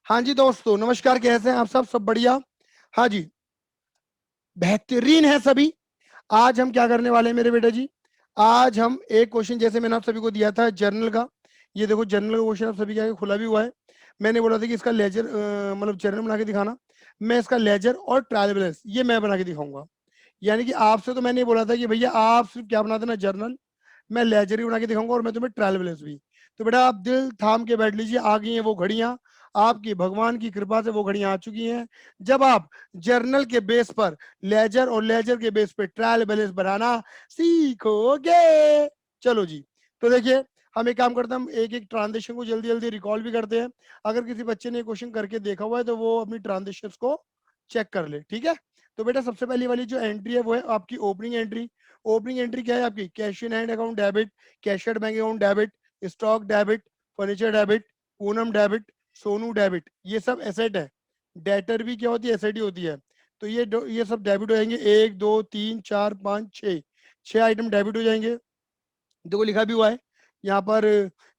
हाँ जी दोस्तों, नमस्कार। कैसे हैं आप सब बढ़िया? हाँ जी, बेहतरीन है सभी। आज हम क्या करने वाले हैं मेरे बेटा जी? आज हम एक क्वेश्चन, जैसे मैंने आप सभी को दिया था जर्नल का, ये देखो जर्नल का क्वेश्चन आप सभी के आगे खुला भी हुआ है। मैंने बोला था कि इसका लेजर मतलब जर्नल बना के दिखाना। मैं इसका लेजर और ट्रायल बैलेंस ये मैं बना के दिखाऊंगा। यानी कि आपसे तो मैंने ये बोला था कि भैया आप सिर्फ क्या बना देना, जर्नल। मैं लेजर ही बना के दिखाऊंगा और मैं तुम्हें ट्रायल बैलेंस भी। तो बेटा आप दिल थाम के बैठ लीजिए, आ गई हैं वो घड़ियां। आपकी भगवान की कृपा से वो घड़ियां आ चुकी हैं, जब आप जर्नल के बेस पर लेजर और लेजर के बेस पे ट्रायल बैलेंस बनाना सीखोगे। चलो जी, तो देखिए, हम एक काम करते हैं, हम एक एक ट्रांजेक्शन को जल्दी जल्दी रिकॉल भी करते हैं। अगर किसी बच्चे ने क्वेश्चन करके देखा हुआ है तो वो अपनी ट्रांजेक्शन को चेक कर ले, ठीक है? तो बेटा सबसे पहली वाली जो एंट्री है वो है आपकी ओपनिंग एंट्री। ओपनिंग एंट्री क्या है आपकी? Cash in hand account debit, cashier bank account debit, stock debit, furniture debit, Poonam debit, Sonu debit, ये सब एसेट है। डेटर भी क्या होती है? एसेट ही होती है। तो ये सब डेबिट हो जाएंगे। 1 2 3 4 5 6, 6 आइटम डेबिट हो जाएंगे। देखो लिखा भी हुआ है यहाँ पर,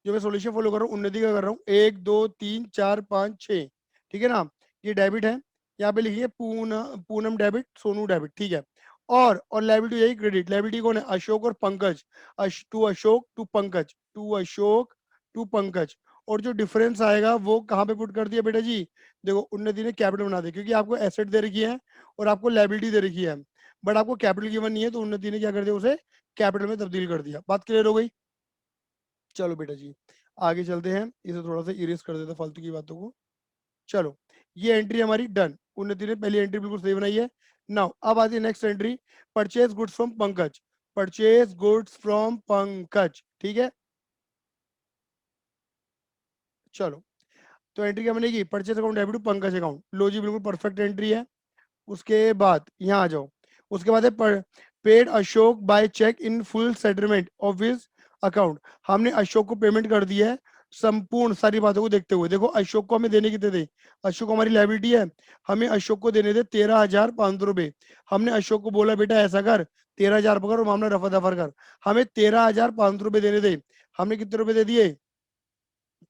जो मैं सोल्यूशन फॉलो कर रहा हूँ उन्नति का कर रहा हूँ। 1 2 3 4 5 6, ठीक है ना? ये डेबिट है। यहाँ पे लिखिए पूनम डेबिट, सोनू डेबिट, ठीक है। और लाइबिलिटी यही क्रेडिट। लाइबिलिटी कौन है? अशोक और Pankaj. To Ashok to Pankaj, to Ashok to Pankaj. और जो डिफरेंस आएगा वो कहाँ पे पुट कर दिया बेटा जी? देखो उन्नति ने कैपिटल बना दिया, क्योंकि आपको एसेट दे रखी है और आपको लाइबिलिटी दे रखी है, बट आपको कैपिटल गिवन नहीं है, तो उन्नति ने क्या कर दिया? उसे कैपिटल में तब्दील कर दिया। बात क्लियर हो गई? चलो बेटा जी, आगे चलते हैं। इसे थोड़ा सा इरेज कर देते फालतू की बातों को। चलो, ये एंट्री हमारी डन। उन्नति ने पहली एंट्री बिल्कुल सही बनाई है। नाउ अब आती है next entry, purchase goods from Pankaj. Purchase goods from Pankaj, ठीक है। चलो, तो एंट्री क्या बनेगी? Purchase account debit to Pankaj account. लो जी, बिल्कुल परफेक्ट एंट्री है। उसके बाद यहाँ आ जाओ। उसके बाद है paid Ashok by cheque in full settlement of his account. हमने अशोक को पेमेंट कर दी है संपूर्ण सारी बातों को देखते हुए। देखो अशोक को हमें देने कितने थे? अशोक को हमारी लाइबिलिटी है, हमें अशोक को देने थे 13,500 रुपए। हमने अशोक को बोला बेटा ऐसा कर, 13,000 पकड़ और मामला रफा दफा कर। हमें 13,500 रुपए देने थे, हमने कितने रुपए दे दिए?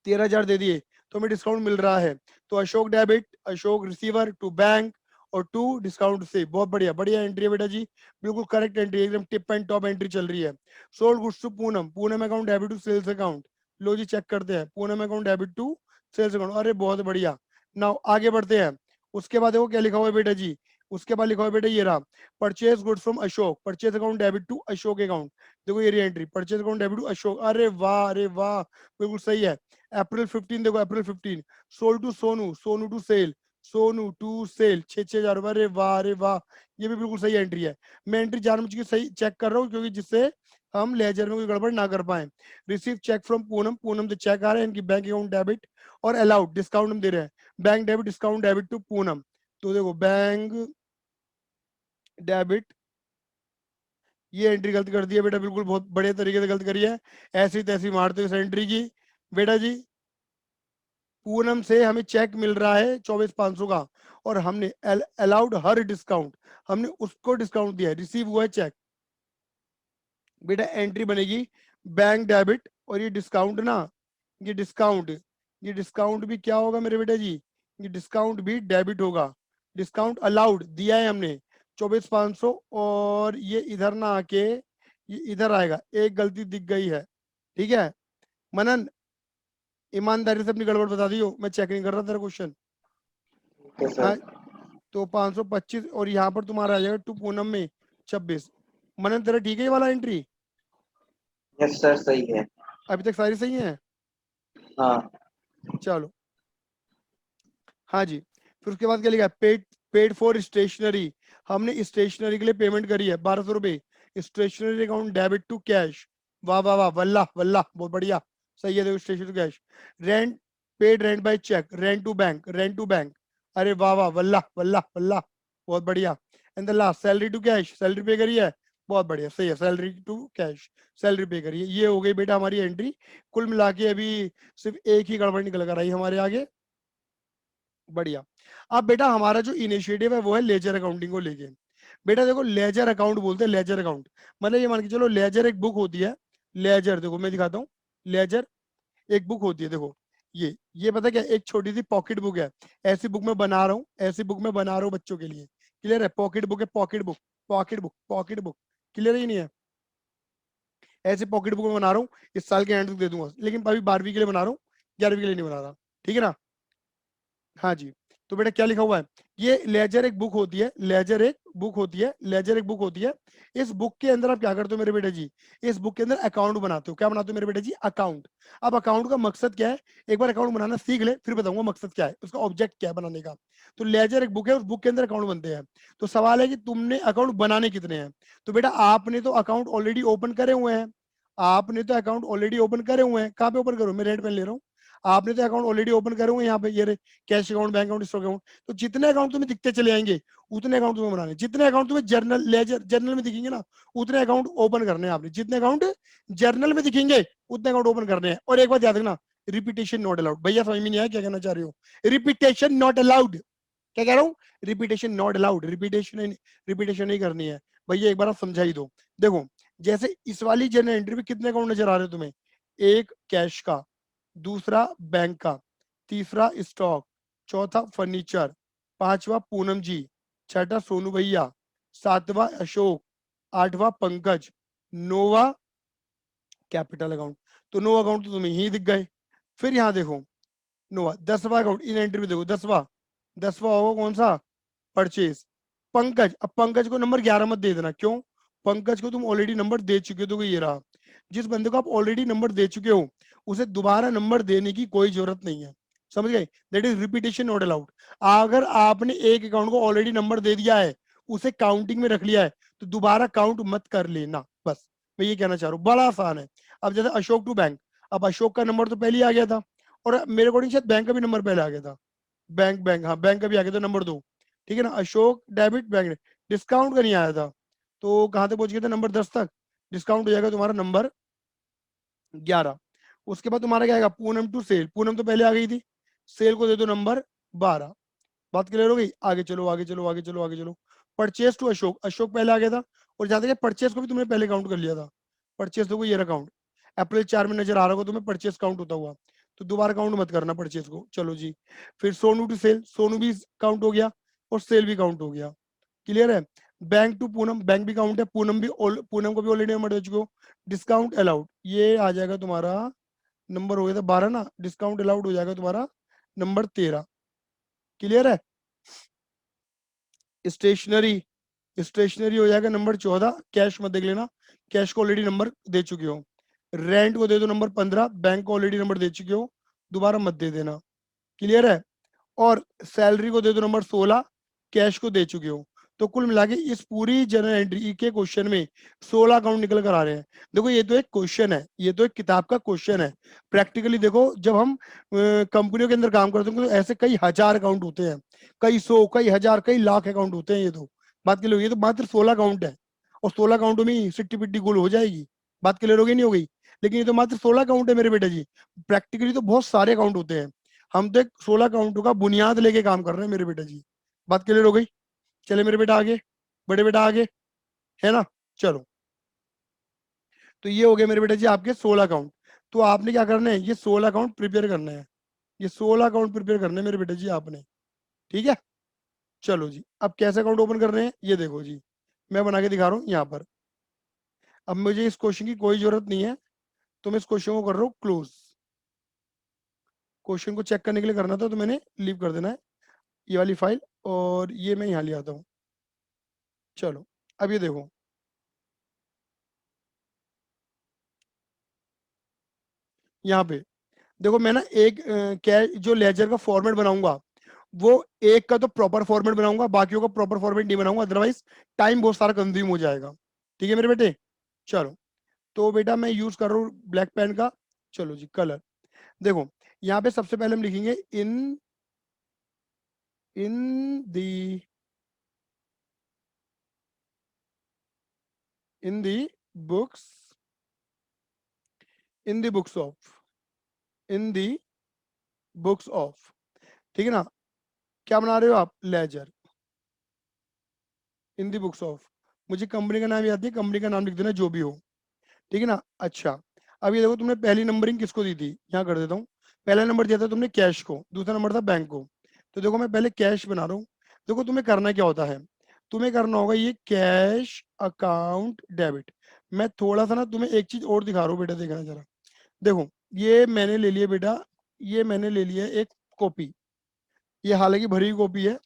13,000 दे दिए, तो हमें डिस्काउंट मिल रहा है। तो Ashok debit, Ashok receiver to bank और टू डिस्काउंट से। बहुत बढ़िया, बढ़िया एंट्री है बेटा जी, बिल्कुल करेक्ट एंट्री, एकदम टिप एंड टॉप एंट्री चल रही है। Sold goods to Poonam, Poonam account debit to sales account. लो जी चेक करते हैं, Poonam account debit to sales account. अरे बहुत बढ़िया। नाउ आगे बढ़ते हैं। उसके बाद देखो क्या लिखा हुआ है बेटा जी। उसके बाद लिखा हुआ है बेटा, ये रहा, purchase goods from Ashok, purchase account debit to Ashok account. देखो ये री entry, purchase account debit to Ashok. अरे वाह, अरे वाह, बिल्कुल सही है। अप्रैल 15, देखो April 15, sold to Sonu, Sonu to sale, Sonu to sale, 6,000 रुपए। अरे वाह, अरे वाह, ये भी बिल्कुल सही एंट्री है। मैं एंट्री जानबूझ के सही चेक कर रहा हूँ, क्योंकि जिससे हम लेजर में कोई गड़बड़ ना कर पाए। Receive cheque from Poonam, Poonam से चेक आ रहा है, इनकी बैंक अकाउंट डेबिट और अलाउड डिस्काउंट हम दे रहे हैं, bank debit discount debit to Poonam. तो देखो बैंक डेबिट, ये एंट्री गलत कर दी है बेटा, बिल्कुल बहुत बढ़िया तरीके से गलत करी है। ऐसी तैसी मारते हुए इस एंट्री की बेटा जी। पूनम से हमें चेक मिल रहा है 24,500 का, और हमने अलाउड हर डिस्काउंट, हमने उसको डिस्काउंट दिया है, रिसीव हुआ है चेक। बेटा एंट्री बनेगी बैंक डेबिट, और ये डिस्काउंट ना, ये डिस्काउंट, ये डिस्काउंट भी क्या होगा मेरे बेटा जी? ये डिस्काउंट भी डेबिट होगा। डिस्काउंट अलाउड दिया है हमने 24,500, और ये इधर ना आके ये इधर आएगा। एक गलती दिख गई है, ठीक है मनन, ईमानदारी से अपनी गड़बड़ बता दियो, मैं चेक नहीं कर रहा तेरा क्वेश्चन। ओके हाँ, सर। तो 525, और यहाँ पर तुम्हारा आ जाएगा टू पूनम में 26। मनन तेरा ठीक है ये वाला एंट्री? यस सर, सही है। अभी तक सारी सही है? हाँ। चलो, हाँ जी। फिर उसके बाद क्या लिखा है? Paid, paid for stationery. हमने स्टेशनरी के लिए पेमेंट करी है 1,200 रुपए। Stationery account debit to cash. वाह वाह वाह, वल्लाह वल्लाह, बहुत बढ़िया, सही है। देखो stationery to cash. Rent, paid rent by cheque, rent to bank, rent to bank. अरे वाह वाह, वल्लाह वल्लाह वल्लाह, बहुत बढ़िया। And the last, salary to cash, salary pay करी है, बहुत बढ़िया, सही है। Salary to cash, salary pay करी है। ये हो गई बेटा हमारी एंट्री। कुल मिला के अभी सिर्फ एक ही गड़बड़ निकल कर आई हमारे आगे। बढ़िया। अब बेटा हमारा जो इनिशिएटिव है वो है लेजर अकाउंटिंग को लेके। बेटा देखो लेजर अकाउंट बोलते हैं, लेजर अकाउंट मतलब ये मान के चलो, लेजर एक बुक होती है। लेजर देखो मैं दिखाता हूँ, लेजर एक बुक होती है। देखो ये पता क्या, एक छोटी सी पॉकेट बुक है, ऐसी बुक में बना रहा हूँ, ऐसी बुक में बना रहा हूँ बच्चों के लिए। क्लियर है? पॉकेट बुक है, pocket book, pocket book, pocket book. Clear ही नहीं है? ऐसे पॉकेट बुक में बना रहा हूँ, इस साल के एंड तक दे दूंगा, लेकिन अभी 12वीं के लिए बना रहा हूँ, 11वीं के लिए नहीं बना रहा। ठीक है ना? हाँ जी। तो बेटा क्या लिखा हुआ है, ये लेजर एक बुक होती है, लेजर एक बुक होती है, लेजर एक बुक होती है। इस बुक के अंदर आप क्या करते हो मेरे बेटे जी, इस बुक के अंदर अकाउंट बनाते हो। क्या बनाते हो मेरे बेटे जी? अकाउंट। अब अकाउंट का मकसद क्या है, एक बार अकाउंट बनाना सीख ले, फिर बताऊंगा मकसद क्या है, उसका ऑब्जेक्ट क्या है बनाने का। तो लेजर एक बुक है, उस बुक के अंदर अकाउंट बनते हैं। तो सवाल है कि तुमने अकाउंट बनाने कितने हैं? तो बेटा आपने तो अकाउंट ऑलरेडी ओपन करे हुए हैं, आपने तो अकाउंट ऑलरेडी ओपन करे हुए हैं। कहाँ पे ओपन करो, मैं रेड पेन ले रहा हूँ। आपने तो अकाउंट ऑलरेडी ओपन करे हुए हैं, यहाँ पे ये cash account, bank account, stock account. तो जितने अकाउंट तुम्हें दिखते चले आएंगे उतने अकाउंट तुम्हें बनाने, जितने अकाउंट तुम्हें जर्नल लेजर जर्नल में दिखेंगे ना उतने अकाउंट ओपन करने हैं आपने, जितने अकाउंट जर्नल में दिखेंगे उतने अकाउंट ओपन करने हैं। और एक बात याद रखना, रिपीटेशन नॉट अलाउड। भैया समझ में नहीं आया क्या कहना चाह रहे हो? Repetition not allowed. क्या कह रहा हूँ? रिपीटेशन नॉट अलाउड, रिपीटेशन नहीं करनी है। भैया एक बार आप समझा ही दो। देखो जैसे इस वाली जर्नल एंट्री में कितने अकाउंट नजर आ रहे हो तुम्हें? एक कैश का, दूसरा बैंक का, तीसरा स्टॉक, चौथा फर्नीचर, पांचवा पूनम जी, छठा सोनू भैया, सातवां अशोक, आठवां पंकज, नौवा कैपिटल अकाउंट। तो नो अकाउंट तो तुम्हें ही दिख गए। फिर यहाँ देखो नोवा, 10वां अकाउंट इन एंट्री में देखो, 10वां, 10वां होगा कौन सा? परचेज। पंकज, अब पंकज को नंबर 11 मत दे देना। क्यों? पंकज को तुम ऑलरेडी नंबर दे चुके हो, तो ये रहा। जिस बंदे को आप ऑलरेडी नंबर दे चुके हो उसे दोबारा नंबर देने की कोई जरूरत नहीं है। समझ गए? That is repetition not allowed. अगर आपने एक अकाउंट को ऑलरेडी नंबर दे दिया है, उसे काउंटिंग में रख लिया है, तो दोबारा काउंट मत कर लेना। बस मैं ये कहना चाह रहा हूँ, बड़ा आसान है। अब जैसे अशोक टू बैंक, अब अशोक का नंबर तो पहले ही आ गया था, और मेरे अकॉर्डिंग शायद बैंक का भी नंबर पहले आ गया था। बैंक बैंक हाँ बैंक का भी आ गया था नंबर 2। ठीक है ना? अशोक डेबिट बैंक, डिस्काउंट का नहीं आया था। तो कहाँ तक पहुंच गया था? नंबर 10 तक। डिस्काउंट हो जाएगा तुम्हारा नंबर 11। उसके बाद तुम्हारा क्या आएगा? पूनम टू सेल, पूनम तो पहले आ गई थी, सेल को दे दो नंबर 12। बात क्लियर हो गई? आगे चलो, आगे चलो, आगे चलो, आगे चलो। परचेस टू अशोक, अशोक पहले आ गया था, और जहां तक परचेस को भी तुमने पहले काउंट कर लिया था। परचेस देखो ये अकाउंट अप्रैल 4 में नजर आ रहा होगा तुम्हें, परचेस काउंट होता हुआ। तो दोबारा काउंट मत करना परचेस को। चलो जी। फिर सोनू टू सेल, सोनू भी काउंट हो गया और सेल भी काउंट हो गया। क्लियर है? बैंक टू पूनम, बैंक भी काउंट है, पूनम भी पूनम को भी ऑलरेडी नंबर दे चुके हो। डिस्काउंट अलाउड, ये आ जाएगा तुम्हारा नंबर हो गया था 12 ना, डिस्काउंट अलाउड हो जाएगा तुम्हारा नंबर 13। क्लियर है? स्टेशनरी, स्टेशनरी हो जाएगा नंबर 14। कैश मत देख लेना, कैश को ऑलरेडी नंबर दे चुके हो। रेंट को दे दो नंबर 15, बैंक को ऑलरेडी नंबर दे चुके हो, दोबारा मत दे देना। क्लियर है? और सैलरी को दे दो नंबर 16, कैश को दे चुके हो। तो कुल मिला के इस पूरी जनरल एंट्री के क्वेश्चन में 16 अकाउंट निकल कर आ रहे हैं। देखो ये तो एक क्वेश्चन है, ये तो एक किताब का क्वेश्चन है। प्रैक्टिकली देखो जब हम कंपनियों के अंदर काम करते हैं तो ऐसे कई हजार अकाउंट होते हैं, कई सौ, कई हजार, कई लाख अकाउंट होते हैं। ये तो बात क्लियर होगी? ये तो मात्र 16 अकाउंट है, और 16 अकाउंटों में ही सिट्टी पिट्टी गोल हो जाएगी। बात क्लियर होगी नहीं हो गई? लेकिन ये तो मात्र 16 अकाउंट है मेरे बेटा जी, प्रैक्टिकली तो बहुत सारे अकाउंट होते हैं। हम तो एक 16 काउंटों का बुनियाद लेके काम कर रहे हैं मेरे बेटा जी। बात क्लियर हो गई? चले मेरे बेटा आगे, बड़े बेटा आगे, है ना? चलो, तो ये हो गया मेरे बेटा जी आपके 16 अकाउंट। तो आपने क्या करना है, ये 16 अकाउंट प्रिपेयर करना है, ये 16 अकाउंट प्रिपेयर करने हैं मेरे बेटा जी आपने। ठीक है? चलो जी, अब कैसे अकाउंट ओपन कर रहे हैं ये देखो जी, मैं बना के दिखा रहा हूँ यहाँ पर। अब मुझे इस क्वेश्चन की कोई जरूरत नहीं है, तो मैं इस क्वेश्चन को कर रहा हूँ क्लोज। क्वेश्चन को चेक करने के लिए करना था तो मैंने लीव कर देना है ये वाली फाइल, और ये मैं यहाँ ले आता हूँ। चलो, अब ये देखो, यहाँ पे देखो मैं ना एक क्या जो लेजर का फॉर्मेट बनाऊंगा, वो एक का तो प्रॉपर फॉर्मेट बनाऊंगा, बाकियों का प्रॉपर फॉर्मेट नहीं बनाऊंगा, अदरवाइज टाइम बहुत सारा कंज्यूम हो जाएगा। ठीक है मेरे बेटे? चलो, तो बेटा मैं यूज कर रहा हूँ ब्लैक पेन का। चलो जी, कलर देखो, यहाँ पे सबसे पहले हम लिखेंगे in in the in the books in the books of in the books of. ठीक है ना? क्या बना रहे हो आप? Ledger in the books of. मुझे कंपनी का नाम याद नहीं, कंपनी का नाम लिख देना जो भी हो। ठीक है ना? अच्छा, अब ये देखो तुमने पहली नंबरिंग किसको दी थी, यहाँ कर देता हूँ। पहला नंबर दिया था तुमने कैश को, दूसरा नंबर था बैंक को। तो देखो मैं पहले कैश बना रहा हूँ। देखो तुम्हें करना क्या होता है, तुम्हें करना होगा ये कैश अकाउंट डेबिट। मैं थोड़ा सा ना तुम्हें एक चीज और दिखा रहा हूँ बेटा, देखना जरा। देखो ये मैंने ले लिया बेटा, ये मैंने ले लिया एक कॉपी। ये हालांकि भरी हुई कॉपी है,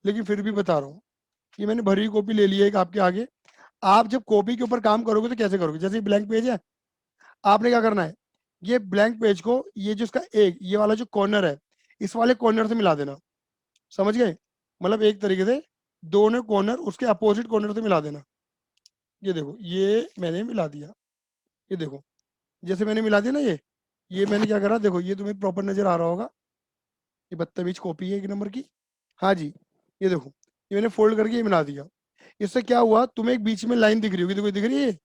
लेकिन फिर भी बता रहा हूँ, ये मैंने भरी हुई कॉपी ले ली है एक आपके आगे। आप जब कॉपी के ऊपर काम करोगे तो कैसे करोगे, जैसे ब्लैंक पेज है, आपने क्या करना है, ये ब्लैंक पेज को, ये जो इसका एक ये वाला जो कॉर्नर है, इस वाले कॉर्नर से मिला देना। समझ गए, मतलब एक तरीके से दोनों कॉर्नर उसके अपोजिट कॉर्नर से मिला देना। ये देखो ये मैंने मिला दिया, ये देखो जैसे मैंने मिला दिया ना, ये मैंने क्या करा, देखो ये तुम्हें प्रॉपर नजर आ रहा होगा। ये 72 कॉपी है एक नंबर की। हाँ जी, ये देखो ये मैंने फोल्ड करके ये मिला दिया। इससे क्या हुआ, तुम्हें एक बीच में लाइन दिख रही होगी, देखो दिख रही है,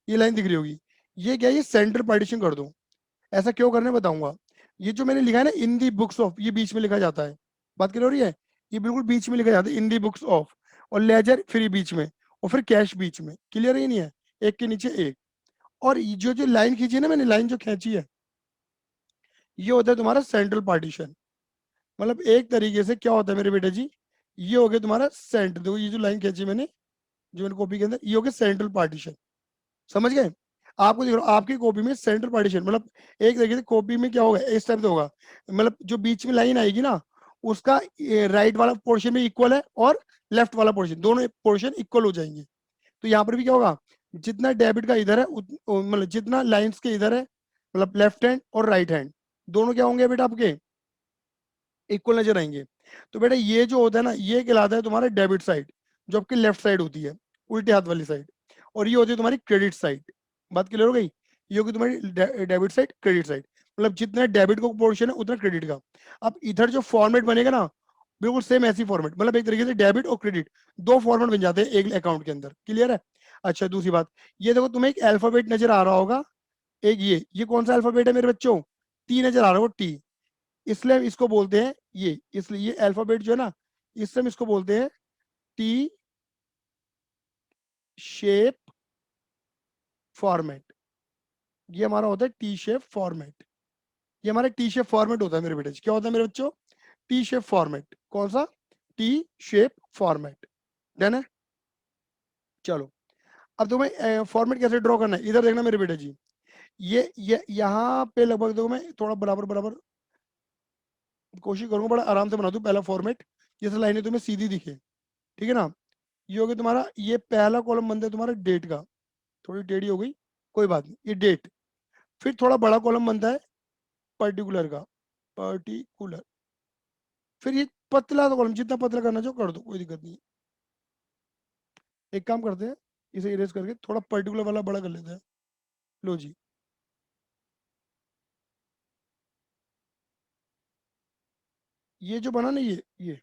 ये लाइन दिख रही होगी। ये क्या है, ये सेंटर पार्टीशन कर दो। ऐसा क्यों करने बताऊंगा। ये जो मैंने लिखा है ना, इन दी बुक्स ऑफ, ये बीच में लिखा जाता है, बात कर रही है, ये बिल्कुल बीच में लिखा जाता है इन दी बुक्स ऑफ। और लेजर फिर बीच में, और फिर कैश बीच में। क्लियर ही नहीं है, एक के नीचे एक। और ये जो जो लाइन खींची है ना मैंने, लाइन जो खींची है, ये होता है तुम्हारा सेंट्रल पार्टीशन। मतलब एक तरीके से क्या होता है मेरे बेटे जी, ये हो गया तुम्हारा सेंटर। देखो ये जो लाइन खींची मैंने, जो मैंने कॉपी के अंदर, ये हो गया सेंट्रल पार्टीशन। समझ गए, आपको देख रहा हूँ आपकी कॉपी में सेंटर पार्टीशन, मतलब एक तरीके से कॉपी में क्या होगा, इस टाइप से होगा, मतलब जो बीच में लाइन आएगी ना, उसका राइट वाला पोर्शन में इक्वल है, और लेफ्ट वाला पोर्शन, दोनों पोर्शन इक्वल हो जाएंगे। तो यहाँ पर भी क्या होगा, जितना डेबिट का इधर है मतलब जितना लाइन्स के इधर है, मतलब लेफ्ट हैंड और राइट हैंड दोनों क्या होंगे बेटा आपके, इक्वल नजर आएंगे। तो बेटा ये जो होता है ना, ये कहलाता है तुम्हारा डेबिट साइड, जो आपकी लेफ्ट साइड होती है, उल्टे हाथ वाली साइड। और ये होती है तुम्हारी क्रेडिट साइड। बात क्लियर हो गई, ये होगी तुम्हारी डेबिट साइड, क्रेडिट साइड। मतलब जितना डेबिट का पोर्शन है उतना क्रेडिट का। अब इधर जो फॉर्मेट बनेगा ना, बिल्कुल सेम ऐसी फॉर्मेट, मतलब एक तरीके से डेबिट और क्रेडिट दो फॉर्मेट बन जाते हैं एक अकाउंट के अंदर। क्लियर है। अच्छा दूसरी बात, ये देखो तुम्हें एक अल्फाबेट नजर आ रहा होगा, एक ये कौन सा अल्फाबेट है मेरे बच्चों, टी नजर आ रहा होगा, टी। इसलिए हम इसको बोलते हैं ये, इसलिए ये अल्फाबेट जो है ना, इससे हम इसको बोलते हैं टी शेप फॉर्मेट। ये हमारा होता है टी शेप फॉर्मेट। ये हमारा टी शेप फॉर्मेट होता है मेरे बेटे, क्या होता है मेरे बच्चों, टी शेप फॉर्मेट। कौन सा, टी शेप फॉर्मेट। डन है। चलो अब तुम्हें फॉर्मेट कैसे ड्रॉ करना है, इधर देखना मेरे बेटे जी। ये यहाँ पे लगभग देखो, मैं थोड़ा बराबर बराबर कोशिश करूंगा, बड़ा आराम से बना दूं पहला फॉर्मेट, जैसे लाइनें तुम्हें सीधी दिखे। ठीक है ना। ये हो गया तुम्हारा, ये पहला कॉलम बनता है तुम्हारा डेट का, थोड़ी टेढ़ी हो गई, कोई बात नहीं, ये डेट। फिर थोड़ा बड़ा कॉलम बनता है पर्टिकुलर का, पर्टिकुलर। फिर ये पतला सा कॉलम, जितना पतला करना चाहो कर दो, कोई दिक्कत नहीं। एक काम करते हैं, इसे इरेज करके थोड़ा पर्टिकुलर वाला बड़ा कर लेते हैं। लो जी, ये जो बना ना, ये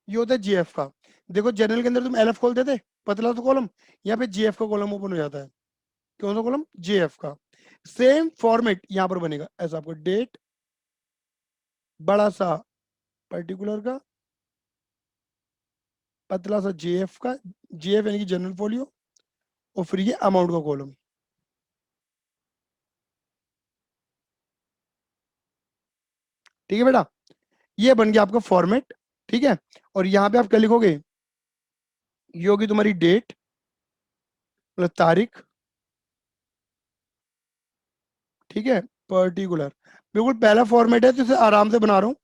होता है जीएफ का। देखो जनरल के अंदर तुम एलएफ खोलते थे, पतला सा कॉलम, यहाँ पे जीएफ का कॉलम ओपन हो जाता है। कौन सा कॉलम, जेएफ का। सेम फॉर्मेट यहाँ पर बनेगा, ऐसा आपको डेट, बड़ा सा पर्टिकुलर का, पतला सा जेएफ का, जेएफ यानी कि जनरल फोलियो, और फिर ये अमाउंट का कॉलम। ठीक है बेटा, ये बन गया आपका फॉर्मेट। ठीक है, और यहाँ पे आप क्या लिखोगे, ये होगी तुम्हारी डेट, मतलब तारीख। ठीक है, पर्टिकुलर, बिल्कुल पहला फॉर्मेट है तो इसे आराम से बना रहा हूँ।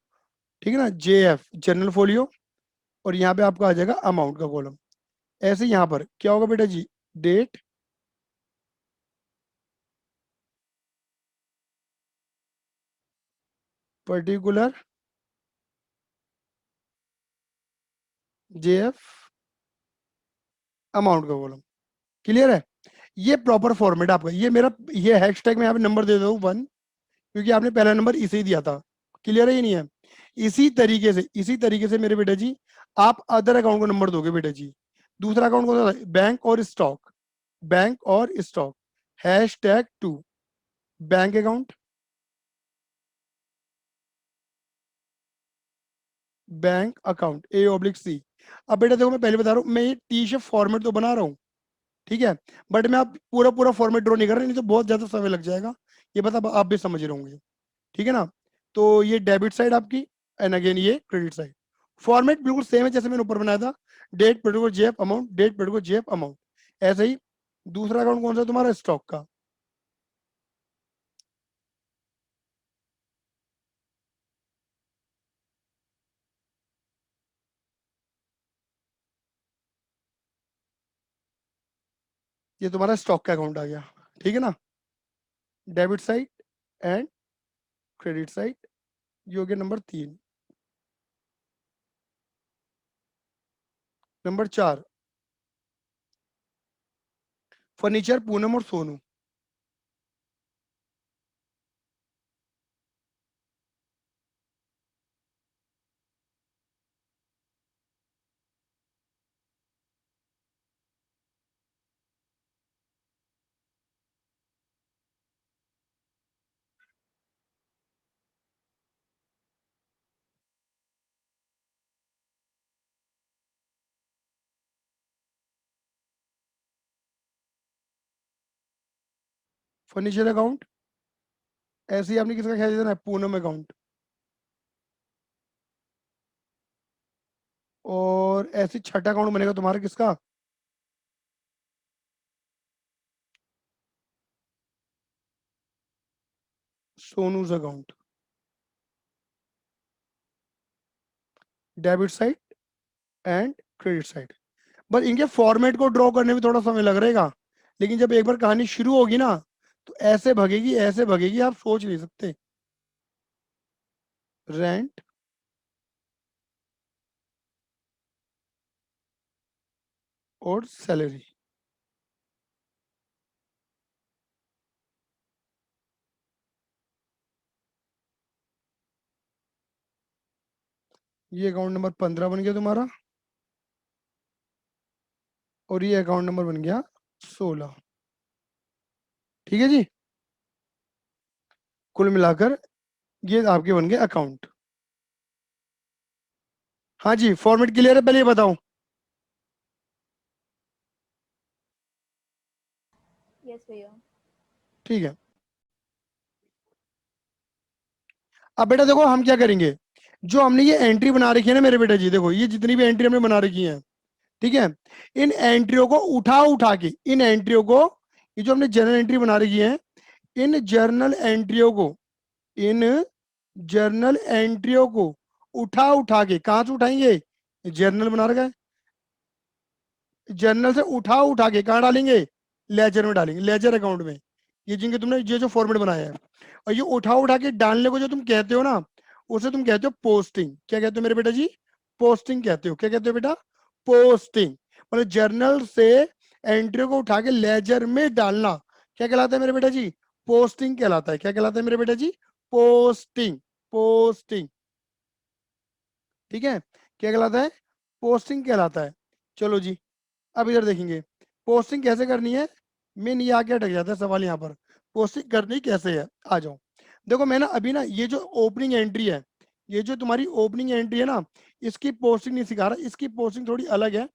ठीक है ना, जेएफ जनरल फोलियो, और यहाँ पे आपका आ जाएगा अमाउंट का कॉलम। ऐसे यहाँ पर क्या होगा बेटा जी, डेट, पर्टिकुलर, जेएफ, अमाउंट का कॉलम। क्लियर है, ये प्रॉपर फॉर्मेट आपका। ये मेरा, ये हैशटैग में यहाँ पे नंबर दे दो 1, क्योंकि आपने पहला नंबर इसे ही दिया था। क्लियर है, ये नहीं है। इसी तरीके से मेरे बेटा जी, आप अदर अकाउंट को नंबर दोगे बेटा जी। दूसरा अकाउंट कौन सा था, बैंक और स्टॉक, बैंक और stock, #2 bank account, bank account A/C। अब बेटा देखो मैं पहले बता रहा हूँ, मैं ये टी शेप फॉर्मेट तो बना रहा हूँ, ठीक है, बट मैं आप पूरा पूरा फॉर्मेट ड्रॉ नहीं कर रहा, नहीं तो बहुत ज्यादा समय लग जाएगा। ये बता आप भी समझ रहे होंगे। ठीक है ना। तो ये डेबिट साइड आपकी, एंड अगेन ये क्रेडिट साइड। फॉर्मेट बिल्कुल सेम है जैसे मैंने ऊपर बनाया था, date particular JF amount, date particular JF amount. ऐसे ही दूसरा अकाउंट कौन सा है तुम्हारा, स्टॉक का। ये तुम्हारा स्टॉक का अकाउंट आ गया, ठीक है ना। Debit side and credit side, ये हो गया नंबर 3। नंबर 4, फर्नीचर पूनम और सोनू। फर्नीचर अकाउंट, ऐसे ही आपने किसका ख्याल देना है, पूनम अकाउंट। और ऐसे छठा अकाउंट बनेगा तुम्हारा किसका, सोनूज account. Debit side and credit side. बस इनके फॉर्मेट को ड्रॉ करने में थोड़ा समय लग रहेगा, लेकिन जब एक बार कहानी शुरू होगी ना, तो ऐसे भगेगी आप सोच नहीं सकते। रेंट और सैलरी, ये अकाउंट नंबर 15 बन गया तुम्हारा, और ये अकाउंट नंबर बन गया 16। ठीक है जी, कुल मिलाकर ये आपके बन गए अकाउंट। हाँ जी, फॉर्मेट क्लियर है, पहले ये बताओ। यस भैया। ठीक है, अब बेटा देखो हम क्या करेंगे, जो हमने ये एंट्री बना रखी है ना मेरे बेटा जी, देखो ये जितनी भी एंट्री हमने बना रखी है, ठीक है, इन एंट्रियों को उठा के, इन एंट्रियों को, ये जो हमने जर्नल एंट्री बना रखी है, इन जर्नल एंट्रियों को, इन जर्नल एंट्रियों को उठा के, कहां से उठाएंगे, जर्नल बना रखा है, जर्नल से उठा के कहां डालेंगे, लेजर में डालेंगे, लेजर अकाउंट में। ये जिनके तुमने ये जो फॉर्मेट बनाया है, और ये उठा के डालने को जो तुम कहते हो ना, उसे तुम कहते हो पोस्टिंग। क्या कहते हो मेरे बेटा जी, पोस्टिंग कहते हो। क्या कहते हो बेटा, पोस्टिंग। मतलब जर्नल से एंट्री को उठा के लेजर में डालना क्या कहलाता है मेरे बेटा जी, पोस्टिंग कहलाता है। क्या कहलाता है मेरे बेटा जी, पोस्टिंग, पोस्टिंग। ठीक है, क्या कहलाता है, पोस्टिंग कहलाता है। चलो जी, अब इधर देखेंगे पोस्टिंग कैसे करनी है। मेन ये आके अटक जाता है सवाल यहाँ पर, पोस्टिंग करनी कैसे है। आ जाओ, देखो मैं ना अभी ना ये जो ओपनिंग एंट्री है, ये जो तुम्हारी ओपनिंग एंट्री है ना, इसकी पोस्टिंग नहीं सिखा रहा, इसकी पोस्टिंग थोड़ी अलग है।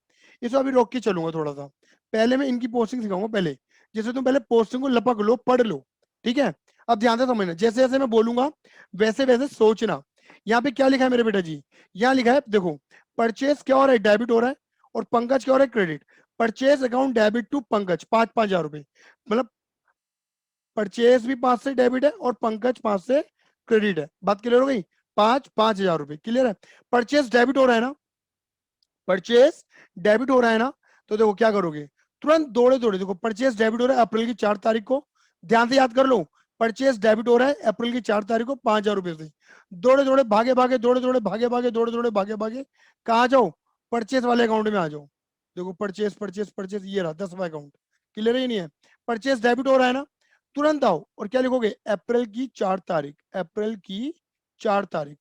इसको अभी रोक के चलूंगा थोड़ा सा, पहले मैं इनकी पोस्टिंग सिखाऊंगा पहले। जैसे तुम पहले पोस्टिंग को लपक लो, पढ़ लो, ठीक है। अब ध्यान से समझना, जैसे जैसे मैं बोलूंगा वैसे वैसे सोचना। यहाँ पे क्या लिखा है मेरे बेटा जी, यहाँ लिखा है देखो, परचेस क्या हो रहा है, डेबिट हो रहा है, और पंकज क्या हो रहा है, credit. Purchase account debit to Pankaj, 5,000 रुपए, मतलब परचेस भी 5 से डेबिट है और पंकज 5 से क्रेडिट है। बात क्लियर हो गई, 5,000 रुपए क्लियर है। परचेस डेबिट हो रहा है ना, परचेस डेबिट हो रहा है ना, तो देखो क्या करोगे, तुरंत दौड़े दौड़े, देखो परचेस डेबिट हो रहा है अप्रैल की 4 तारीख को, ध्यान से याद कर लो, परचेस डेबिट हो रहा है अप्रैल की 4 तारीख को 5,000 रुपए से। दौड़े दौड़े भागे भागे, दौड़े दौड़े भागे भागे, दौड़े दौड़े भागे भागे, कहा जाओ, परचेस वाले अकाउंट में आ जाओ। देखो परचेस परचेस परचेस, ये रहा 10वां अकाउंट, क्लियर ही नहीं है। परचेस डेबिट हो रहा है ना, तुरंत आओ और क्या लिखोगे, अप्रैल की 4 तारीख, अप्रैल की 4 तारीख,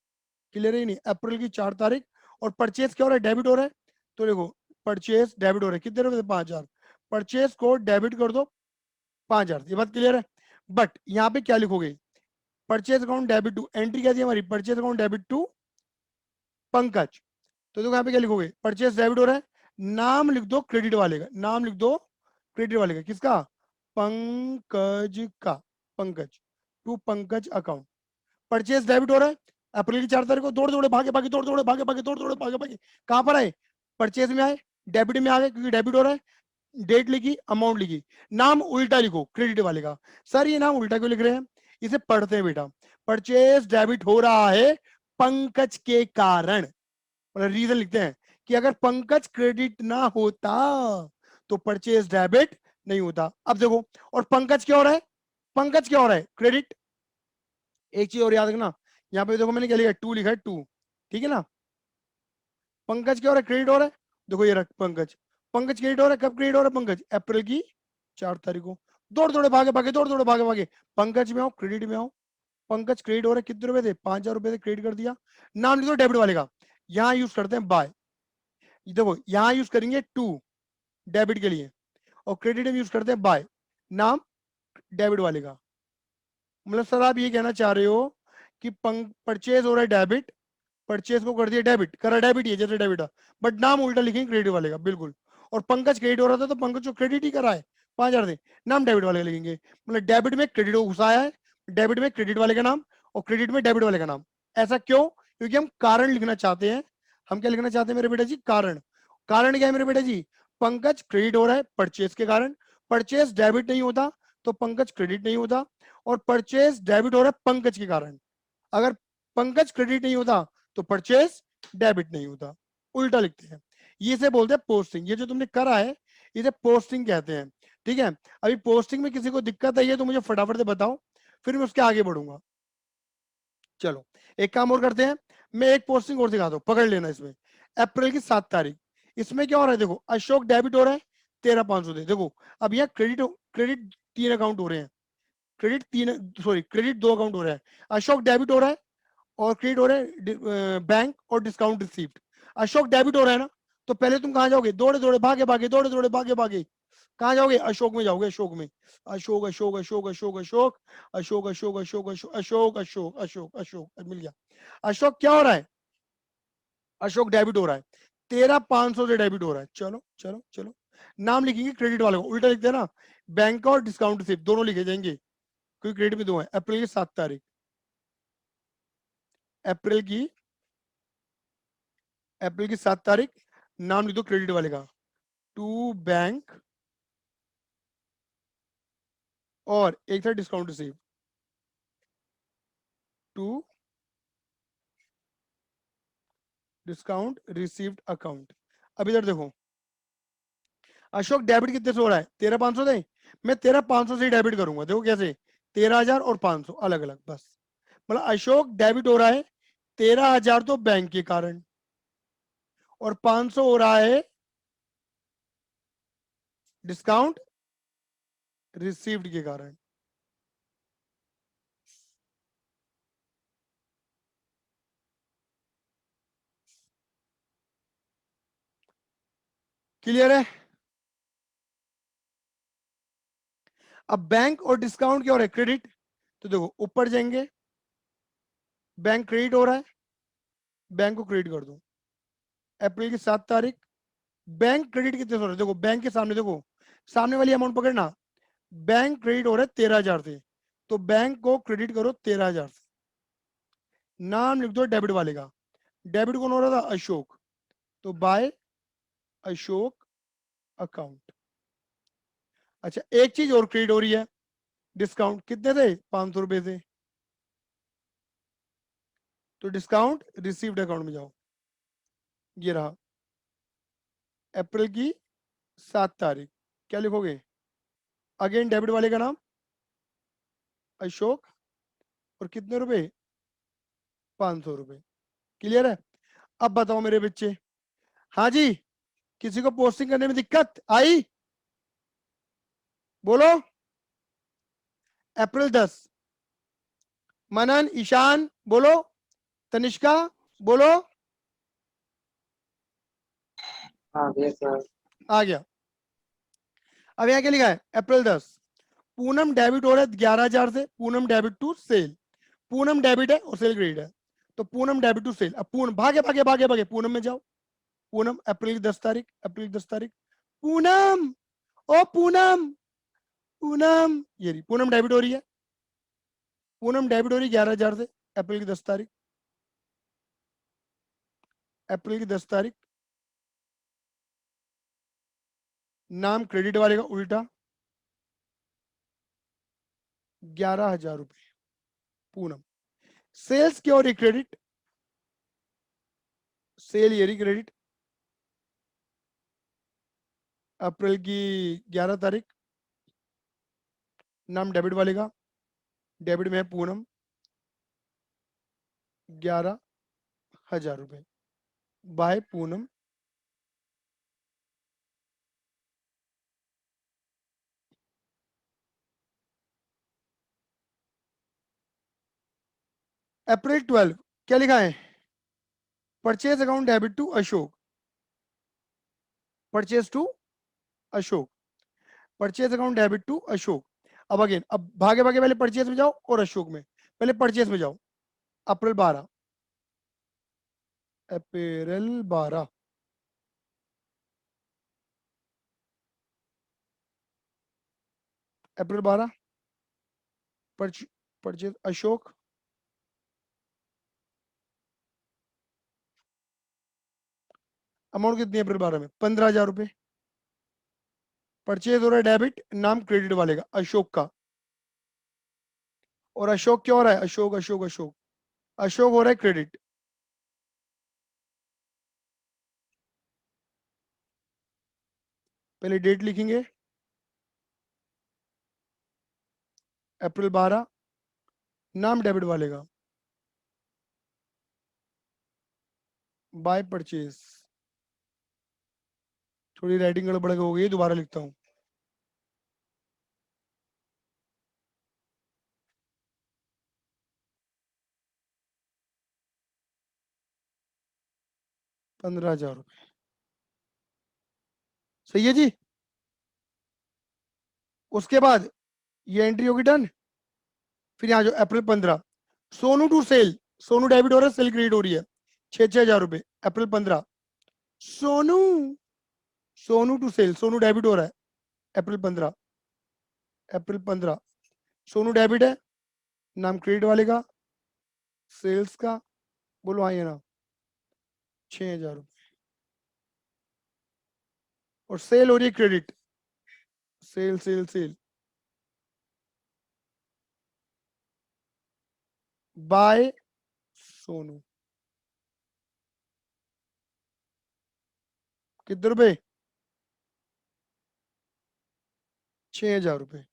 क्लियर ही नहीं, अप्रैल की 4 तारीख। और परचेस क्या हो रहा है, डेबिट हो रहा है, तो देखो परचेस डेबिट हो रहा है कितने रुपए, 5,000, परचेस को डेबिट कर दो 5,000, ये बात क्लियर है। बट यहाँ पे क्या लिखोगे, purchase account debit to, entry क्या थी हमारी, purchase account debit to Pankaj, तो देखो यहाँ पे क्या लिखोगे, परचेस डेबिट हो रहा है, नाम लिख दो क्रेडिट वाले का, नाम लिख दो क्रेडिट वाले का, किसका, पंकज का, Pankaj, to Pankaj account. Purchase debit हो रहा है अप्रैल की 4 तारीख को, दौड़ दौड़े भागे भागे, दौड़ दौड़े भागे भागे, दौड़ दौड़े भागे भागे, कहां पर आए? परचेज में आए, डेबिट में आ गए क्योंकि डेबिट हो रहा है, डेट लिखी, अमाउंट लिखी, नाम उल्टा लिखो क्रेडिट वाले का। सर ये नाम उल्टा क्यों लिख रहे हैं? इसे पढ़ते हैं बेटा। परचेज डेबिट हो रहा है पंकज के कारण, मतलब रीजन लिखते हैं कि अगर पंकज क्रेडिट ना होता तो परचेज डेबिट नहीं होता। अब देखो, और पंकज क्या हो रहा है? पंकज क्या हो रहा है? क्रेडिट। एक चीज और याद रखना, यहाँ पे देखो मैंने क्या लिखा है, 2 लिखा है, 2, ठीक है ना? पंकज क्या हो रहा है? क्रेडिट हो रहा है। देखो ये रख पंकज, पंकज क्रेडिट हो रहा है। कब क्रेडिट हो रहा है पंकज? अप्रैल की 4 तारीख को। दौड़ दौड़े भागे भागे, दौड़ दौड़े भागे भागे, पंकज में आओ, क्रेडिट में आओ। पंकज क्रेडिट हो रहा है, कितने रुपए थे? 5,000 रुपए थे, क्रेडिट कर दिया। नाम लिख दो डेबिट वाले का। यहाँ यूज करते हैं बाय, देखो यहाँ यूज करेंगे 2 डेबिट के लिए, और क्रेडिट में यूज करते हैं बाय, नाम डेबिट वाले का। मतलब सर आप ये कहना चाह रहे हो कि परचेज हो रहा है डेबिट, परचेज को कर दिया डेबिट, करा डेबिट ही है जैसे डेबिट है, बट नाम उल्टा लिखेंगे क्रेडिट वाले का, बिल्कुल। और पंकज क्रेडिट हो रहा था तो पंकज को क्रेडिट ही करा है, 5,000 थे, नाम डेबिट वाले का लिखेंगे। मतलब डेबिट में क्रेडिट को घुसाया है, डेबिट में क्रेडिट वाले का नाम, और क्रेडिट में डेबिट वाले का नाम। ऐसा क्यों? क्योंकि हम कारण लिखना चाहते हैं। हम क्या लिखना चाहते हैं मेरे बेटा जी? कारण। कारण क्या है मेरे बेटा जी? पंकज क्रेडिट हो रहा है परचेज के कारण, परचेज डेबिट नहीं होता तो पंकज क्रेडिट नहीं होता, और परचेज डेबिट हो रहा है पंकज के कारण। अगर पंकज क्रेडिट नहीं होता तो परचेज डेबिट नहीं होता, उल्टा लिखते हैं। ये से बोलते हैं पोस्टिंग। ये जो तुमने करा है इसे पोस्टिंग कहते हैं, ठीक है? अभी पोस्टिंग में किसी को दिक्कत है तो मुझे फटाफट से बताओ, फिर मैं उसके आगे बढ़ूंगा। चलो एक काम और करते हैं, मैं एक पोस्टिंग और दिखाता हूँ, पकड़ लेना इसमें। अप्रैल की 7 तारीख, इसमें क्या हो रहा है? देखो अशोक डेबिट हो रहा है 13,500 दे। देखो अब यहाँ क्रेडिट, क्रेडिट 3 अकाउंट हो रहे हैं, क्रेडिट 3, सॉरी क्रेडिट 2 अकाउंट हो रहा है। अशोक डेबिट हो रहा है और क्रेडिट हो रहा है बैंक और डिस्काउंट रिसीव्ड। अशोक डेबिट हो रहा है ना, तो पहले तुम कहां जाओगे? दौड़े दौड़े भागे भागे, दौड़े दौड़े भागे भागे, कहां जाओगे? अशोक में जाओगे, अशोक में। अशोक अशोक अशोक अशोक अशोक अशोक अशोक अशोक अशोक अशोक अशोक अशोक अशोक, मिल गया। अशोक क्या हो रहा है? अशोक डेबिट हो रहा है, 13,500 से डेबिट हो रहा है। चलो चलो चलो, नाम लिखेंगे क्रेडिट वाले को, उल्टा लिखते हैं ना, बैंक और डिस्काउंट रिसीव्ड दोनों लिखे जाएंगे क्योंकि क्रेडिट में 2 है। अप्रैल की 7 तारीख, अप्रैल की 7 तारीख, नाम लिख दो क्रेडिट वाले का, टू बैंक, और एक था discount receive, to discount received account. अब इधर देखो, अशोक डेबिट कितने से हो रहा है? 13,500 से। मैं 13,500 से डेबिट करूंगा, देखो कैसे, 13,000 और 500 अलग अलग, बस। मतलब अशोक डेबिट हो रहा है 13,000 तो बैंक के कारण, और 500 हो रहा है डिस्काउंट रिसीव्ड के कारण। क्लियर है? अब बैंक और डिस्काउंट क्या हो रहा है? क्रेडिट। तो देखो ऊपर जाएंगे, बैंक क्रेडिट हो रहा है, बैंक को क्रेडिट कर दो। अप्रैल की 7 तारीख, बैंक क्रेडिट कितने से हो रहा है? देखो बैंक के सामने, देखो सामने वाली अमाउंट पकड़ना, बैंक क्रेडिट हो रहा है 13,000 से, तो बैंक को क्रेडिट करो 13,000 से, नाम लिख दो डेबिट वाले का। डेबिट कौन हो रहा था? अशोक, तो बाय अशोक अकाउंट। अच्छा एक चीज और क्रेडिट हो रही है, डिस्काउंट कितने थे? 500 रुपए थे, तो डिस्काउंट रिसीव्ड अकाउंट में जाओ, ये रहा अप्रैल की 7 तारीख। क्या लिखोगे? अगेन डेबिट वाले का नाम अशोक, और कितने रुपए? 500 रुपए। क्लियर है? अब बताओ मेरे बच्चे, हाँ जी, किसी को पोस्टिंग करने में दिक्कत आई? बोलो। अप्रैल 10, मनन, ईशान बोलो, तनिष्का बोलो। हाँ जी सर। आ गया। अब यहाँ क्या लिखा है? अप्रैल 10, पूनम डेबिट हो रहा है 11,000 से, Poonam debit to sale, Poonam debit है और सेल क्रेडिट है, तो पूनम डेबिट टू सेल। अब पूनम भागे भागे भागे भागे पूनम में जाओ, पूनम अप्रैल की 10 तारीख, अप्रैल की 10 तारीख, पूनम, ओ पूनम, पूनम, ये रही पूनम डेबिट हो रही है, पूनम डेबिट हो रही है 11,000 से अप्रैल की 10 तारीख, अप्रैल की 10 तारीख, नाम क्रेडिट वाले का उल्टा, 11,000 रुपये पूनम। सेल्स की और ये क्रेडिट, सेल ये क्रेडिट, अप्रैल की 11 तारीख, नाम डेबिट वाले का, डेबिट में है पूनम, 11,000 रुपये बाय पूनम। अप्रैल 12 क्या लिखा है? Purchase account debit to Ashok, purchase to Ashok, purchase account debit to Ashok. अब अगेन, अब भागे भागे पहले परचेज में जाओ और अशोक में, पहले परचेज में जाओ। अप्रैल 12, अप्रैल 12, अप्रैल 12, परचेज अशोक, अमाउंट कितनी है अप्रैल 12 में? 15,000 रुपये। परचेज हो रहा है डेबिट, नाम क्रेडिट वाले का अशोक का, और अशोक क्या हो रहा है? अशोक अशोक अशोक, अशोक हो रहा है क्रेडिट। पहले डेट लिखेंगे, अप्रैल 12, नाम डेबिट वाले का, बाय परचेज। थोड़ी राइटिंग गड़बड़ हो गई है, दोबारा लिखता हूँ। ₹15,000, सही है जी। उसके बाद ये एंट्री होगी डन। फिर यहाँ जो April 15, Sonu to sale, Sonu debit हो रहा है, सेल क्रेडिट हो रही है, 6,000 रुपये April 15। Sonu, Sonu to sale, Sonu debit हो रहा है अप्रैल 15, अप्रैल 15, सोनू डेबिट है, नाम क्रेडिट वाले का, सेल्स का, बोलो हाँ ये ना, 6,000 रुपये, और सेल हो रही है credit, sale sale sale by Sonu. कितने रुपए? 6,000 रुपये।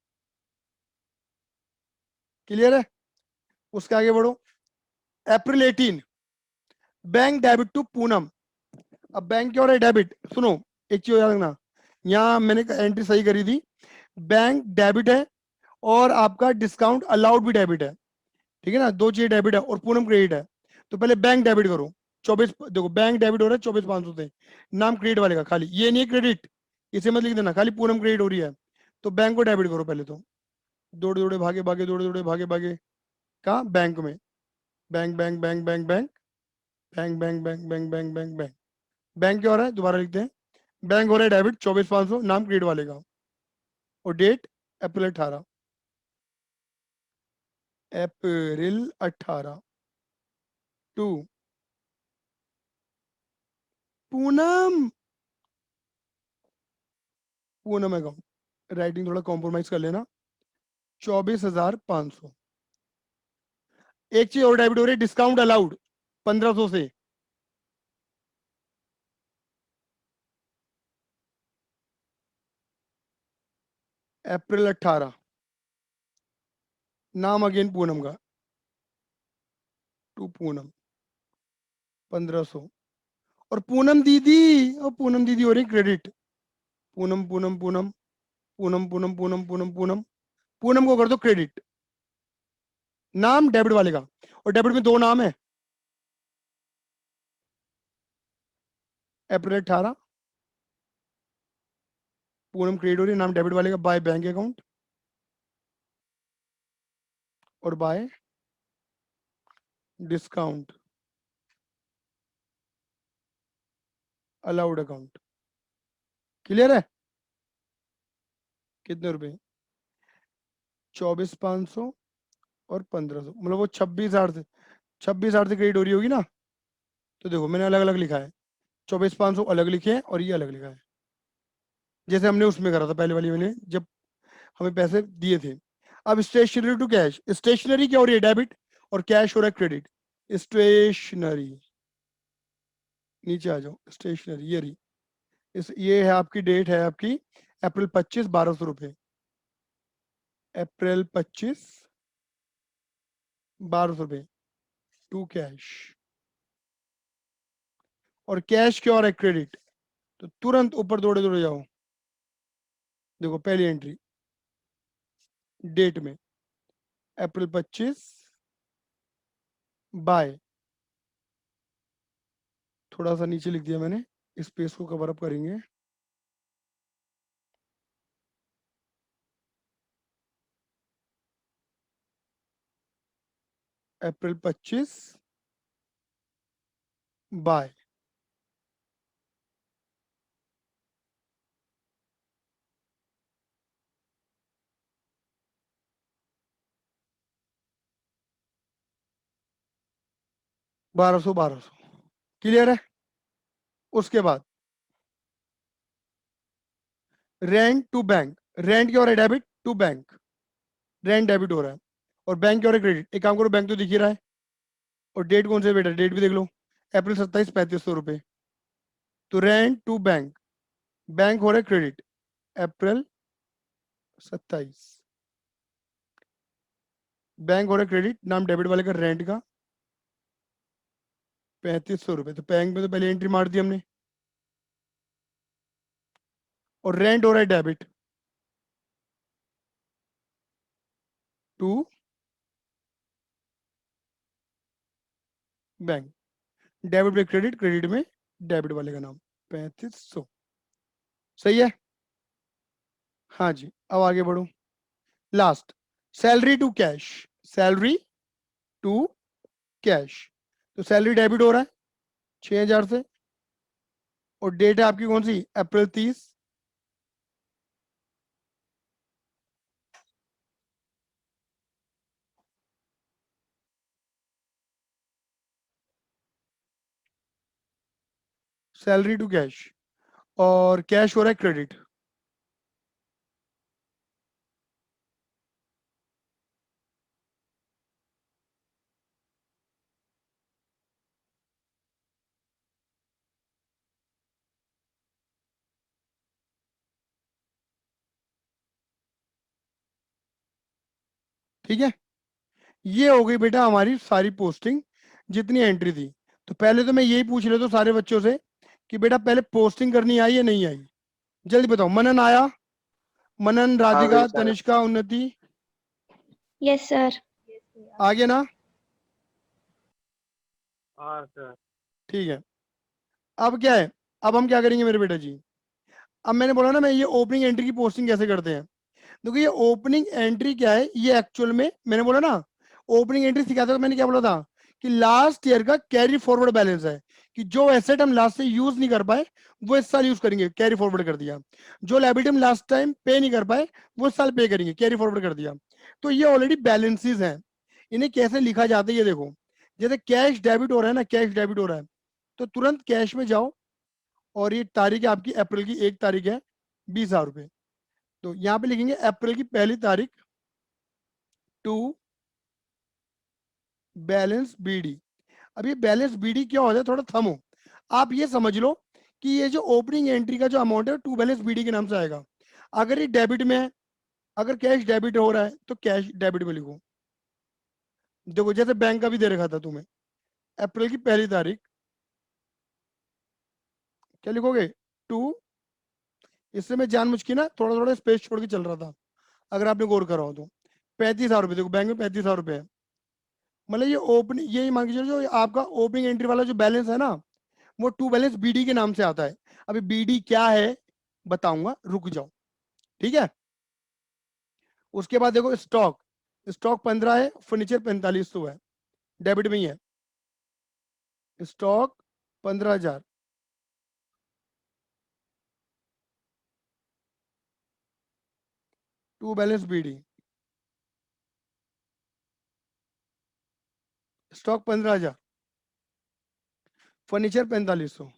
क्लियर है? उसके आगे बढ़ो। April 18, bank debit to Poonam. अब बैंक क्या हो रहा है? डेबिट। सुनो, एक चीज याद रखना, यहाँ मैंने एंट्री सही करी थी, बैंक डेबिट है और आपका डिस्काउंट अलाउड भी डेबिट है, ठीक है ना, दो चीजें डेबिट है और पूनम क्रेडिट है। तो पहले बैंक डेबिट करो, 24, देखो बैंक डेबिट हो रहा है 24,500 से, नाम क्रेडिट वाले का, खाली ये नहीं क्रेडिट, इसे मत लिख देना, खाली पूनम क्रेडिट हो रही है, तो बैंक को डेबिट करो पहले तो। दौड़े दौड़े भागे भागे, दौड़े दौड़े भागे भागे, कहाँ? बैंक में, bank bank bank bank bank bank bank bank bank bank bank bank, bank क्या हो रहा है? दोबारा लिखते हैं, बैंक हो रहा है डेबिट 24,500, नाम क्रेडिट वाले का, और date April 18, April 18 to Poonam, Poonam account, writing थोड़ा कॉम्प्रोमाइज कर लेना, 24,500। एक चीज और डेबिट हो रही है, डिस्काउंट अलाउड 1,500 से, अप्रैल 18, नाम अगेन पूनम का, टू पूनम, 1,500, और पूनम दीदी, और पूनम दीदी हो रही क्रेडिट, पूनम पूनम पूनम पूनम पूनम पूनम पूनम पूनम, पूनम को कर दो क्रेडिट, नाम डेबिट वाले का, और डेबिट में दो नाम है, अप्रैल 18, पूनम क्रेडिट हो रही है, नाम डेबिट वाले का, बाय बैंक अकाउंट और bye discount allowed account. Clear है? कितने रुपए? 24,500 और 1,500, मतलब वो 26,000 से 26,000 से क्रेडिट हो रही होगी ना। तो देखो मैंने अलग अलग लिखा है, 24,500 अलग लिखे हैं और ये अलग लिखा है, जैसे हमने उसमें करा था पहले वाली में जब हमें पैसे दिए थे। अब स्टेशनरी टू कैश, स्टेशनरी क्या हो रही है, डेबिट, और कैश हो रहा है क्रेडिट। स्टेशनरी, नीचे आ जाओ, स्टेशनरी ये रही। ये है आपकी डेट, है आपकी अप्रैल 25, 1200 रुपये, अप्रैल 25, 1200 रुपये टू कैश। और कैश क्या हो रहा है, क्रेडिट। तो तुरंत ऊपर दौड़े दौड़े जाओ, देखो पहली एंट्री डेट में अप्रैल 25 बाय, थोड़ा सा नीचे लिख दिया मैंने, स्पेस को कवर अप करेंगे। अप्रैल 25 बाय, बारह सौ, 1200। क्लियर है। उसके बाद रेंट टू बैंक, रेंट क्या हो रहा है, debit to bank, rent debit हो रहा है, और बैंक क्या हो रहा है, क्रेडिट। एक काम करो, बैंक तो दिख ही रहा है, और डेट कौन सी है बेटा, डेट भी देख लो, अप्रैल 27, 3500 रुपये। तो रेंट टू बैंक, बैंक हो रहा है क्रेडिट, अप्रैल 27, बैंक हो रहा है क्रेडिट, नाम डेबिट वाले का रेंट का 3500 रुपये। तो बैंक में तो पहले एंट्री मार दी हमने, और रेंट हो रहा है डेबिट टू बैंक, डेबिट पे क्रेडिट, क्रेडिट में डेबिट वाले का नाम 3500। सही है। हाँ जी, अब आगे बढ़ो। Last, salary to cash, salary to cash. तो सैलरी डेबिट हो रहा है 6,000 से, और डेट है आपकी कौन सी, अप्रैल 30। सैलरी टू कैश, और कैश हो रहा है क्रेडिट। ठीक है, ये हो गई बेटा हमारी सारी पोस्टिंग, जितनी एंट्री थी। तो पहले तो मैं यही पूछ लेता हूँ सारे बच्चों से कि बेटा पहले पोस्टिंग करनी आई या नहीं आई, जल्दी बताओ। मनन आया, मनन, हाँ गई राधिका, सर। तनिष्का, उन्नति, यस सर। आ गया ना। हाँ सर। ठीक है, अब क्या है, अब हम क्या करेंगे मेरे बेटा जी। अब मैंने बोला ना, मैं ये ओपनिंग एंट्री की पोस्टिंग कैसे करते हैं। देखो ये ओपनिंग एंट्री क्या है, ये एक्चुअल में मैंने बोला ना, ओपनिंग एंट्री सिखाते तो मैंने क्या बोला था कि लास्ट ईयर का कैरी फॉरवर्ड बैलेंस है, कि जो एसेट हम लास्ट से यूज नहीं कर पाए वो इस साल यूज करेंगे, कैरी फॉरवर्ड कर दिया। जो लायबिलिटी हम लास्ट टाइम पे नहीं कर पाए वो इस साल पे करेंगे, कैरी फॉरवर्ड कर दिया। तो ये ऑलरेडी बैलेंसेस हैं, इन्हें कैसे लिखा जाता है ये देखो। जैसे कैश डेबिट हो रहा है ना, कैश डेबिट हो रहा है, तो तुरंत कैश में जाओ, और ये तारीख है आपकी अप्रैल की 1 तारीख है, 20,000 रुपये। तो यहाँ पे लिखेंगे अप्रैल की पहली तारीख टू बैलेंस बीडी। अब ये बैलेंस बीडी क्या होता है, थोड़ा थमो, आप ये समझ लो कि ये जो ओपनिंग एंट्री का जो अमाउंट है टू बैलेंस बीडी के नाम से आएगा। अगर ये डेबिट में है, अगर कैश डेबिट हो रहा है तो कैश डेबिट में लिखो। देखो जैसे बैंक का भी दे रखा था तुम्हें, अप्रैल की पहली तारीख, क्या लिखोगे, टू, इससे मैं जानबूझ के ना थोड़ा थोड़ा स्पेस छोड़ के चल रहा था, अगर आपने गौर करा हो तो। 35,000 रुपये, देखो बैंक में 35,000 रुपये है, मतलब ये ओपनिंग, ये मान के चलो जो आपका ओपनिंग एंट्री वाला जो बैलेंस है ना, वो टू बैलेंस बीडी के नाम से आता है। अभी बीडी क्या है बताऊंगा, रुक जाओ। ठीक है, उसके बाद देखो स्टॉक, स्टॉक 15 है, फर्नीचर 4500 है, डेबिट में ही है। Stock 15,000, to balance B D, stock 15,000, furniture 4500,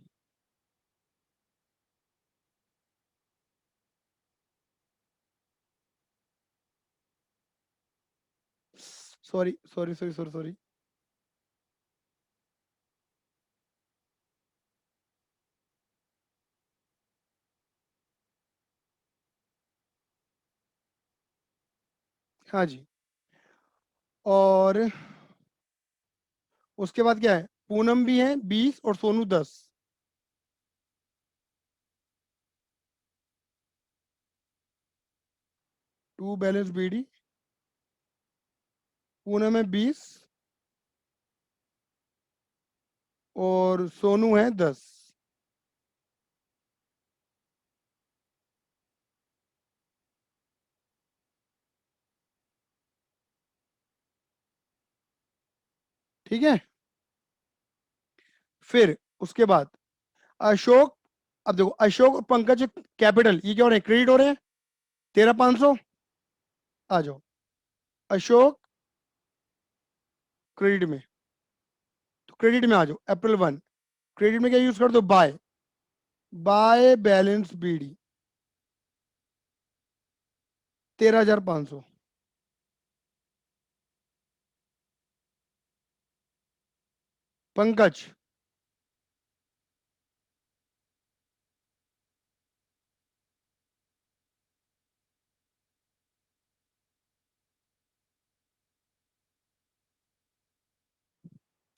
sorry sorry sorry sorry sorry, हाँ जी। और उसके बाद क्या है, पूनम भी है 20 और Sonu 10। To balance B D, Poonam है 20 और सोनू है 10। ठीक है, फिर उसके बाद अशोक, अब देखो अशोक और पंकज कैपिटल ये क्या हो रहे हैं, क्रेडिट हो रहे हैं 13,500। आ जाओ, अशोक क्रेडिट में, तो क्रेडिट में आ जाओ, April 1 क्रेडिट में क्या यूज कर दो, by, by balance B D 13,500। Pankaj,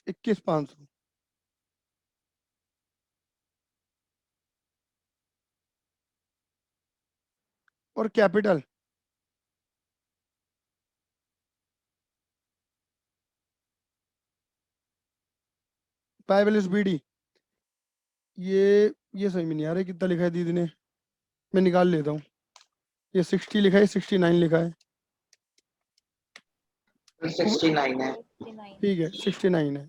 इक्कीस 500। और कैपिटल बाय बैलेंस बीडी, ये समझ में नहीं आ रहा कितना लिखा है दीदी ने, मैं निकाल लेता हूँ। ये 60 लिखा है, 69 लिखा है, 69 है। ठीक है 69 है।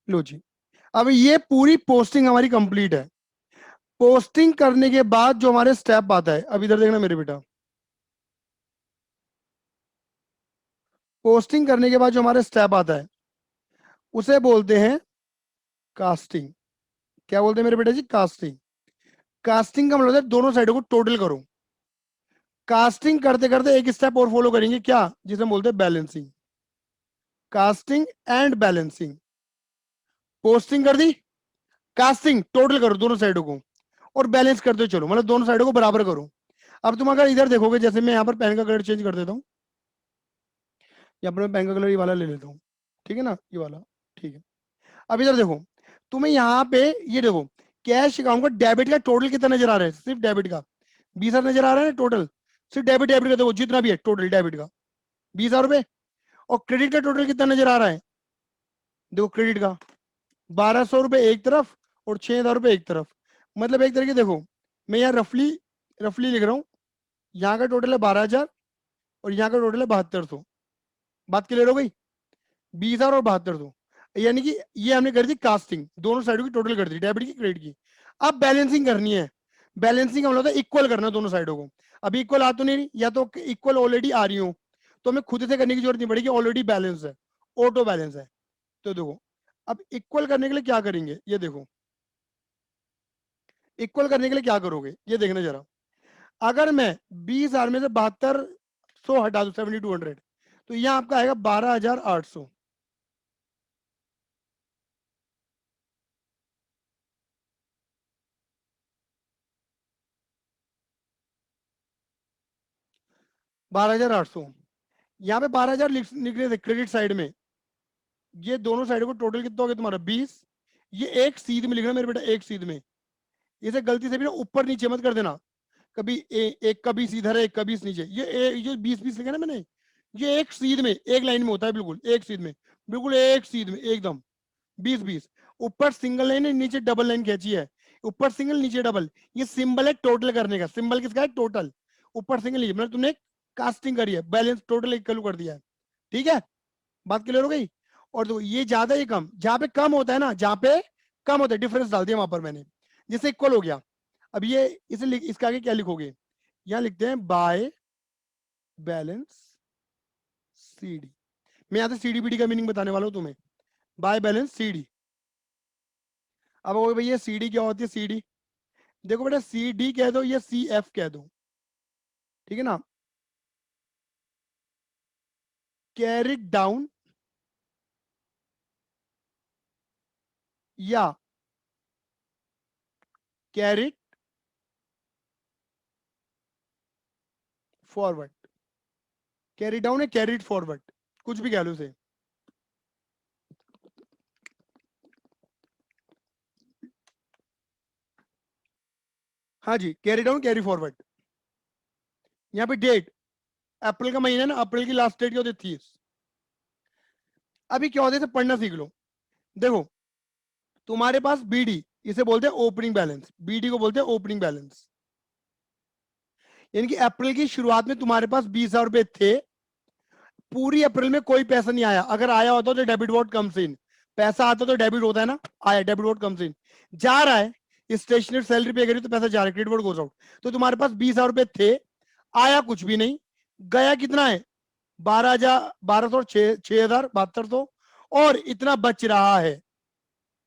लो जी, अब ये पूरी पोस्टिंग हमारी कंप्लीट है। पोस्टिंग करने के बाद जो हमारे स्टेप आता है, अब इधर देखना मेरे बेटा, पोस्टिंग करने के बाद जो हमारे स्टेप आता है उसे बोलते हैं कास्टिंग। क्या बोलते हैं मेरे बेटा जी, कास्टिंग। कास्टिंग का मतलब है दोनों साइडों को टोटल करो। कास्टिंग करते करते एक स्टेप और फॉलो करेंगे क्या, जिसे हम बोलते हैं balancing. Casting and balancing, posting कर दी, कास्टिंग टोटल करो दोनों साइडों को, और बैलेंस करते चलो, मतलब दोनों साइडों को बराबर करो। अब तुम अगर इधर देखोगे, जैसे मैं यहाँ पर पेन का कलर चेंज कर देता हूँ, यहाँ पर मैं पेन का कलर ये वाला ले लेता हूँ, ठीक है ना, ये वाला, ठीक है। अब इधर देखो, तुम्हें यहाँ पे ये देखो, कैश अकाउंट का डेबिट का टोटल कितना नजर आ रहा है, सिर्फ डेबिट का 20,000 नजर आ रहा है टोटल, सिर्फ डेबिट डेबिट का देखो जितना भी है टोटल डेबिट का 20,000 रुपए। और क्रेडिट का टोटल कितना नजर आ रहा है, देखो क्रेडिट का 1,200 रुपए एक तरफ और 6,000 रुपए एक तरफ। मतलब एक तरीके देखो, मैं यहाँ रफली रफली लिख रहा हूँ, यहाँ का टोटल है 12,000 और यहाँ का टोटल है 7,200। बात क्लियर हो गई, 20,000 और 7,200, यानी कि ये हमने कर दी कास्टिंग, दोनों साइडों की टोटल कर दी, डेबिट की क्रेडिट की। अब बैलेंसिंग करनी है। बैलेंसिंग का मतलब होता है इक्वल करना दोनों साइडों को। अभी इक्वल आ तो नहीं रही, या तो इक्वल ऑलरेडी आ रही हो, तो हमें खुद से करने की जरूरत नहीं पड़ेगी, ऑलरेडी बैलेंस है, ऑटो बैलेंस है। तो देखो, अब इक्वल करने के लिए क्या करेंगे, ये देखो, इक्वल करने के लिए क्या करोगे ये देखना जरा। अगर मैं 20,000 में से 7,200 हटा दू, 7,200, तो यह आपका आएगा 12,800। बारह हजार आठ सौ, यहाँ पे 12,000 निकले थे क्रेडिट साइड में, ये दोनों साइड को टोटल कितना हो गया तुम्हारा 20। ये एक सीध में लिखना मेरे बेटा, एक सीध में, इसे गलती से भी ना ऊपर नीचे मत कर देना, कभी एक का 20 इधर है, एक का 20 नीचे, ये 20 लिखा ना मैंने, ये एक सीध में एक लाइन में होता है, बिल्कुल एक सीध में, बिल्कुल एक सीध में एकदम 20 ऊपर सिंगल लाइन है, नीचे डबल लाइन खींची है, ऊपर सिंगल नीचे डबल, ये सिंबल है टोटल करने का, सिंबल किसका है, टोटल, ऊपर सिंगल नीचे, मतलब तुमने कास्टिंग करी है, बैलेंस टोटल इक्वल कर दिया है। ठीक है, बात क्लियर हो गई। और देखो ये ज्यादा ये कम, जहां पे कम होता है ना, जहां पे कम होता है डिफरेंस डाल दिया वहां पर मैंने, जैसे इक्वल हो गया। अब ये इसे इसके आगे क्या लिखोगे, यहां लिखते हैं बाय बैलेंस सीडी। मैं यहां से सीडीबीडी का मीनिंग बताने वाला हूं तुम्हें। By balance CD. अब वो भैया सीडी क्या होती है? सीडी देखो बेटा, सी डी कह दो या सी एफ कह दो, ठीक है ना। कैरिड डाउन या कैरिड फॉरवर्ड। कैरी डाउन है कैरिड फॉरवर्ड, कुछ भी कह लो उसे। हाँ जी, कैरी डाउन कैरी फॉरवर्ड। यहाँ पे डेट अप्रैल का महीना ना, अप्रैल की लास्ट डेट क्या होती है? 30। अभी क्या होता है, इसे पढ़ना सीख लो। देखो तुम्हारे पास बीडी, इसे बोलते हैं ओपनिंग बैलेंस, बीडी को बोलते हैं ओपनिंग बैलेंस। यानी कि अप्रैल की शुरुआत में तुम्हारे पास 20,000 रुपए थे, पूरी अप्रैल में कोई पैसा नहीं आया। अगर आया होता तो डेबिट वोट कम्स इन, पैसा आता तो डेबिट होता है ना, आया डेबिट वोट कम्स इन। जा रहा है स्टेशनरी सैलरी पे करी तो पैसा जा रहा है, क्रेडिट वोट गोज आउट। तो तुम्हारे पास 20,000 रुपए थे, आया कुछ भी नहीं, गया कितना है? 12,000, 1200, 6,000, 7200, और इतना बच रहा है,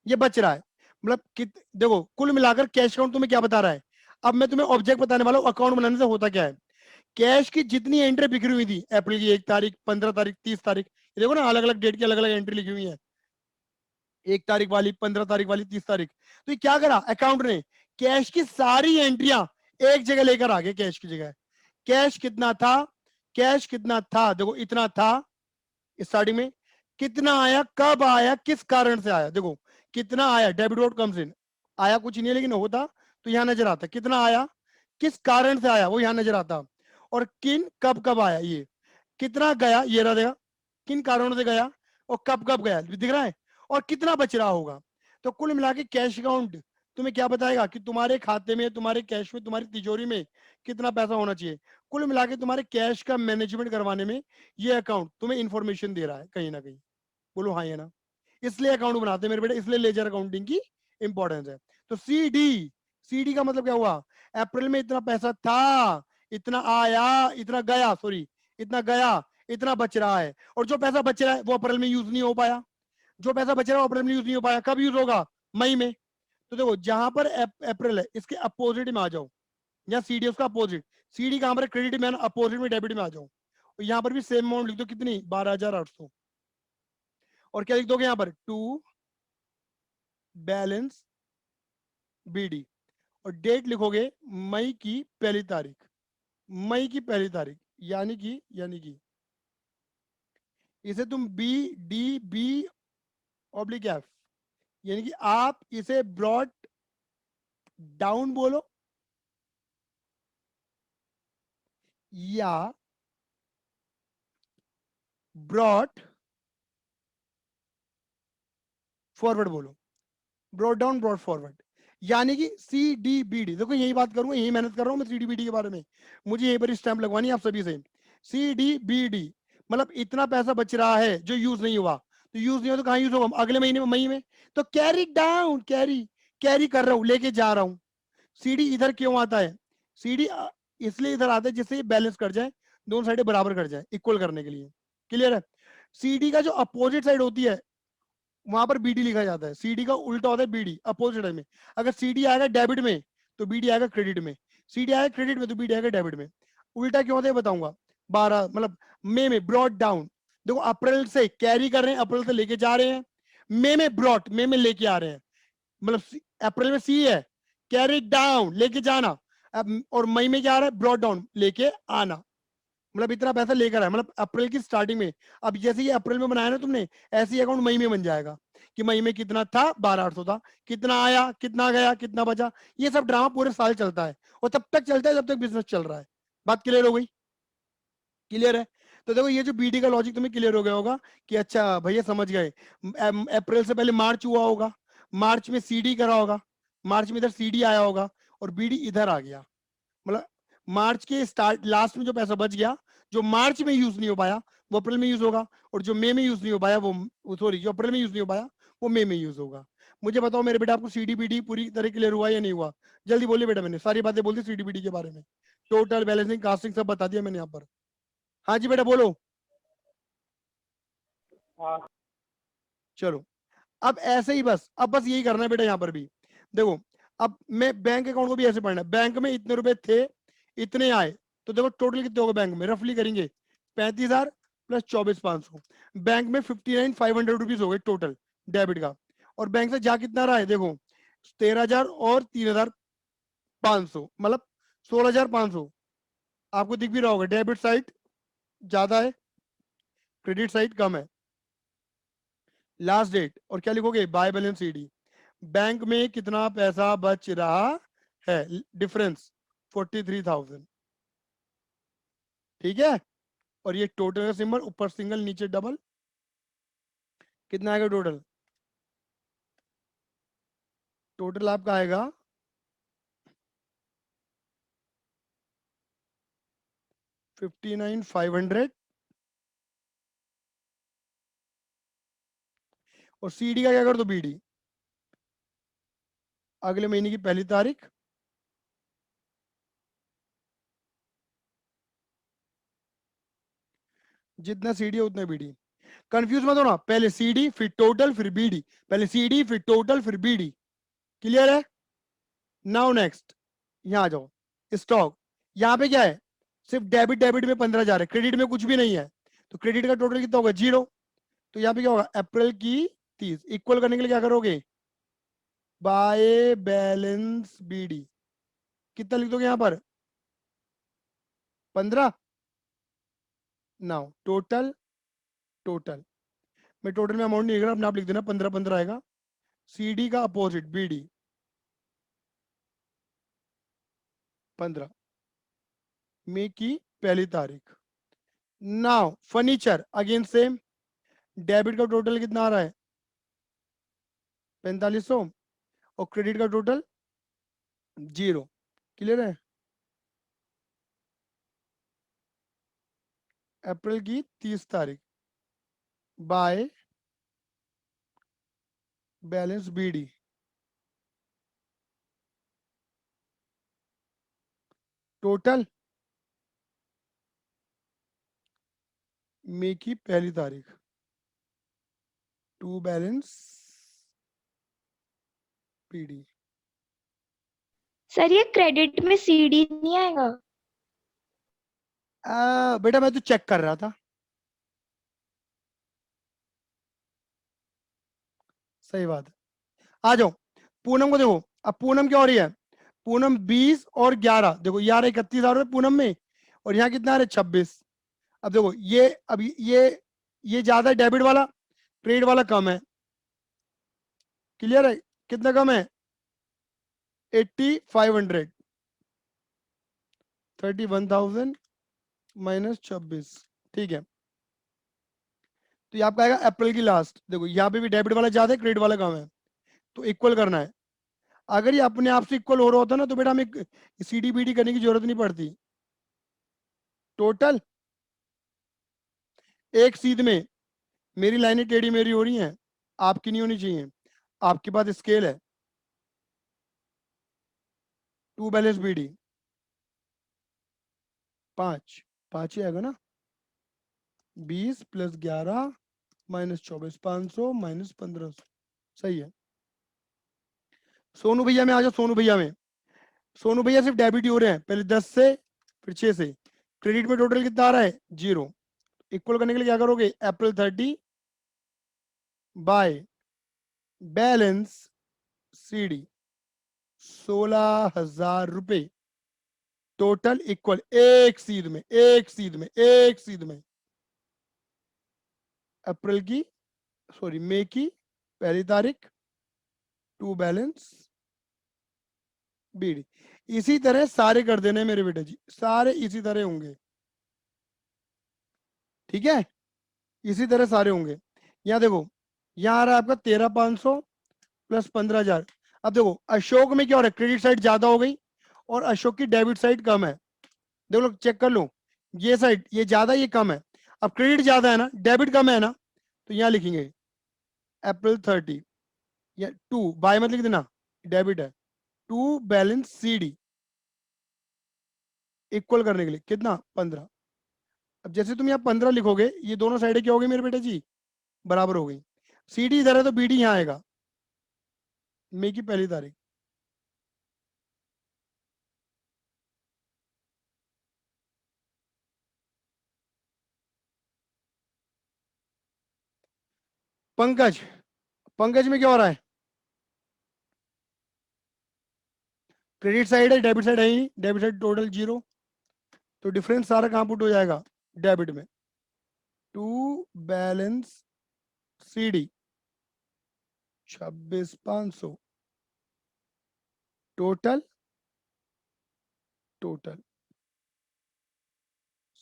ये बच रहा है। मतलब देखो कुल मिलाकर कैश अकाउंट तुम्हें क्या बता रहा है? अब मैं तुम्हें ऑब्जेक्ट बताने वाला हूं, अकाउंट बनाने से होता क्या है। कैश की जितनी एंट्री बिक्री हुई थी अप्रैल की 1 तारीख, 15 तारीख, 30 तारीख, ये देखो ना अलग अलग डेट की अलग अलग एंट्री लिखी हुई है, 1 तारीख वाली, 15 तारीख वाली, 30 तारीख। तो ये क्या करा अकाउंट ने? कैश की सारी एंट्रियां एक जगह लेकर आ गए। कैश की जगह कैश कितना था? कैश कितना था? देखो इतना था स्टार्टिंग में, कितना आया, कब आया, किस कारण से आया। देखो कितना आया, डेबिट वोट कम्स इन, आया कुछ नहीं है लेकिन होता तो यहां नजर आता। कितना आया, किस कारण से आया, वो यहां नजर आता। और किन कब कब आया, ये कितना गया, ये रहा देखा, किन कारणों से गया और कब कब गया दिख रहा है, और कितना बच रहा होगा। तो कुल मिला के कैश अकाउंट तुम्हें क्या बताएगा कि तुम्हारे खाते में, तुम्हारे कैश में, तुम्हारी तिजोरी में कितना पैसा होना चाहिए। कुल मिला के तुम्हारे कैश का मैनेजमेंट करवाने में ये अकाउंट तुम्हें इंफॉर्मेशन दे रहा है कहीं ना कहीं। बोलो हाँ या ना। इसलिए अकाउंट बनाते हैं मेरे बेटे, इसलिए लेजर अकाउंटिंग की इंपॉर्टेंस है। तो सीडी, सीडी का मतलब क्या हुआ? अप्रैल में इतना पैसा था, इतना आया, इतना गया, सॉरी इतना गया, इतना बच रहा है। और जो पैसा बच रहा है वो अप्रैल में यूज नहीं हो पाया, जो पैसा बच रहा है वो अप्रैल में यूज नहीं हो पाया, कब यूज होगा? मई में। तो देखो जहां पर अप्रैल है इसके अपोजिट में आ जाओ, या सीडी उसका अपोजिट, सीडी कहां पर? क्रेडिट में, अपोजिट में डेबिट में आ जाओ। और यहां पर भी सेम अमाउंट लिख दो, कितनी? 12,800। और क्या लिख दोगे यहां पर? टू बैलेंस बीडी, और डेट लिखोगे मई की पहली तारीख, मई की पहली तारीख, यानी कि इसे तुम B D B oblique F, यानी कि आप इसे ब्रॉड डाउन बोलो या ब्रॉड फॉरवर्ड बोलो, ब्रॉड डाउन ब्रॉड फॉरवर्ड। यानी कि सी डी बी डी, देखो यही बात करूंगा, यही मेहनत कर रहा हूं मैं सी डी बी डी के बारे में, मुझे यहीं पर स्टैंप लगवानी है आप सभी से। सी डी बी डी मतलब इतना पैसा बच रहा है जो यूज नहीं हुआ, तो यूज नहीं हुआ तो कहाँ यूज होगा? अगले महीने में, मई में। तो कैरी डाउन, कैरी कैरी कर रहा हूं, लेके जा रहा हूं। सीडी इधर क्यों आता है? सीडी इसलिए इधर आता है जिससे ये बैलेंस कर जाए, दोनों साइडें बराबर कर जाए, इक्वल करने के लिए। क्लियर है? सीडी का जो अपोजिट साइड होती है वहां पर बीडी लिखा जाता है, सीडी का उल्टा होता है बीडी, अपोजिट में। अगर सीडी आएगा डेबिट में तो बीडी आएगा क्रेडिट में, सीडी आएगा क्रेडिट में तो बीडी आएगा डेबिट में। उल्टा क्यों होता है बताऊंगा। 12 मतलब मई में ब्रॉड डाउन, देखो अप्रैल से कैरी कर रहे हैं, अप्रैल से लेके जा रहे हैं, मई में ब्रॉड, मई में लेके आ रहे हैं। मतलब अप्रैल में सी है कैरी डाउन लेके जाना, और मई में क्या आ रहा है? ब्रॉड डाउन लेके आना। मतलब इतना पैसा लेकर आया, मतलब अप्रैल की स्टार्टिंग में। अब जैसे ये अप्रैल में बनाया ना तुमने, ऐसे ही अकाउंट मई में बन जाएगा कि मई में कितना था? 12,800 था, कितना आया, कितना गया, कितना बचा। ये सब ड्रामा पूरे साल चलता है, और तब तक चलता है जब तक बिजनेस चल रहा है। बात क्लियर हो गई? क्लियर है? तो देखो ये जो बीडी का लॉजिक तुम्हें क्लियर हो गया होगा कि अच्छा भैया समझ गए। अप्रैल से पहले मार्च हुआ होगा, मार्च में सीडी करा होगा, मार्च में इधर सीडी आया होगा, और बीडी इधर आ गया। मतलब मार्च के स्टार्ट लास्ट में जो पैसा बच गया, जो मार्च में यूज नहीं हो पाया वो अप्रैल में यूज होगा, और जो मई में यूज नहीं हो पाया वो सॉरी जो अप्रैल में यूज नहीं हो पाया वो मई में यूज होगा। मुझे बताओ मेरे बेटा, आपको सीडीबीडी पूरी तरह क्लियर हुआ या नहीं हुआ? जल्दी बोलिए बेटा, मैंने सारी बातें बोल दी सीडीबीडी के बारे में, टोटल बैलेंसिंग कास्टिंग सब बता दिया मैंने यहाँ पर। हाँ जी बेटा बोलो। चलो अब ऐसे ही बस, अब बस यही करना है बेटा यहाँ पर भी। देखो अब मैं बैंक अकाउंट को भी ऐसे पढ़ना है, बैंक में इतने रुपए थे, इतने आए, तो देखो टोटल कितने हो गए बैंक में, रफली करेंगे 35,000 प्लस 24,500, बैंक में 59,500 रुपीज हो गए टोटल डेबिट का। और बैंक से जा कितना रहा है देखो, 13,000 और 3,500, मतलब 16,500। आपको दिख भी रहा होगा डेबिट साइड ज्यादा है, क्रेडिट साइड कम है। लास्ट डेट और क्या लिखोगे, बाय बैलेंस सीडी, बैंक में कितना पैसा बच रहा है, डिफरेंस 43,000। ठीक है, और ये टोटल का सिंबल, ऊपर सिंगल नीचे डबल, कितना आएगा टोटल? टोटल आपका आएगा 59,500, और सीडी का क्या कर दो, बीडी, अगले महीने की पहली तारीख, जितना सीडी है उतना बीडी। कंफ्यूज मत होना, पहले सीडी फिर टोटल फिर बीडी, पहले सीडी फिर टोटल फिर बीडी। क्लियर है? नाउ नेक्स्ट, यहाँ आ जाओ, स्टॉक। यहाँ पे क्या है, सिर्फ डेबिट, डेबिट में 15 जा रहे, क्रेडिट में कुछ भी नहीं है, तो क्रेडिट का टोटल कितना होगा, 0। तो यहाँ पे क्या होगा, अप्रैल की 30 इक्वल करने के लिए क्या करोगे, बाय बैलेंस बीडी, कितना लिख दोगे यहाँ पर, 15। नाउ टोटल, टोटल मैं टोटल में अमाउंट नहीं लिख रहा, अपने आप लिख देना, 15 आएगा। सीडी का अपोजिट बीडी 15, मई की पहली तारीख। Now furniture again same, debit का टोटल कितना आ रहा है, 4500, और क्रेडिट का टोटल 0। क्लियर है? अप्रैल की 30 तारीख, बाय बैलेंस बीडी, टोटल मई की पहली तारीख, टू बैलेंस पीडी। सर ये क्रेडिट में सीडी नहीं आएगा? बेटा मैं तो चेक कर रहा था, सही बात है। आ जाओ, पूनम को देखो, अब पूनम क्या हो रही है, पूनम 20 और 11, देखो यार 31,000 रुपए पूनम में, और यहाँ कितना आ रहा है, 26। अब देखो ये, अब ये ज्यादा है डेबिट वाला, क्रेडिट वाला कम है। क्लियर है? कितना कम है, 8,500, 31,000 माइनस 26। ठीक है, तो ये आपका आएगा अप्रैल की लास्ट। देखो यहाँ पे भी डेबिट वाला ज्यादा है, क्रेडिट वाला कम है, तो इक्वल करना है। अगर ये अपने आप से इक्वल हो रहा होता ना, तो बेटा हमें सीडी बीडी करने की जरूरत नहीं पड़ती। टोटल एक सीध में, मेरी लाइनें टेढ़ी मेरी हो रही हैं, आपकी नहीं होनी चाहिए, आपके पास स्केल है, टू बैलेंस बीडी 5, 5 ही आएगा ना, 20 प्लस 11 माइनस 24, 500 माइनस 1500, सही है। सोनू भैया में आ जाओ, सोनू भैया में, सोनू भैया सिर्फ डेबिट ही हो रहे हैं, पहले 10 से फिर 6 से, क्रेडिट में टोटल कितना आ रहा है, 0। इक्वल करने के लिए क्या करोगे, अप्रैल 30 बाय बैलेंस सीडी 16,000 रुपए, टोटल इक्वल, एक सीध में, एक सीध में, एक सीध में, अप्रैल की, सॉरी मई की पहली तारीख, टू बैलेंस बीडी। इसी तरह सारे कर देने मेरे बेटे जी, सारे इसी तरह होंगे। ठीक है, इसी तरह सारे होंगे। यहाँ देखो, यहाँ आ रहा है आपका 13,500 प्लस 15,000। अब देखो अशोक में क्या हो रहा है, क्रेडिट साइड ज्यादा हो गई और अशोक की डेबिट साइड कम है। देखो लोग चेक कर लो, ये साइड ये ज्यादा ये कम है, अब क्रेडिट ज्यादा है ना, डेबिट कम है ना, तो यहाँ लिखेंगे अप्रैल 30 या टू बाय मत लिख देना, डेबिट है, to balance C D, equal करने के लिए कितना 15। अब जैसे तुम यहाँ 15 लिखोगे, ये दोनों साइडें क्या हो गई मेरे बेटे जी, बराबर हो गई। सी डी इधर है तो बी डी यहाँ आएगा, मई की 1 तारीख। पंकज, पंकज में क्या हो रहा है, क्रेडिट साइड है, डेबिट साइड है ही नहीं, डेबिट साइड टोटल जीरो, तो डिफरेंस सारा कहाँ पुट हो जाएगा, डेबिट में। To balance C D 26,500, total, total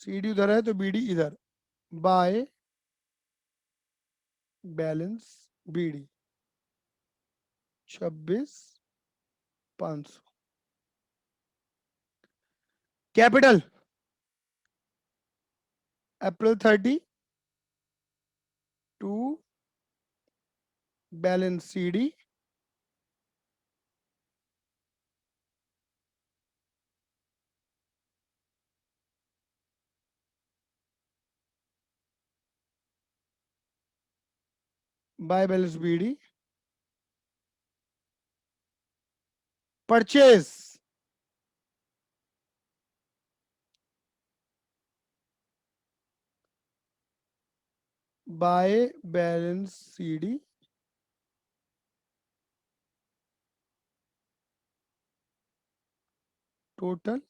C D उधर है तो बी डी इधर, by balance B D 26,500। Capital April 30 to balance C D by balance B D, purchase by balance C D total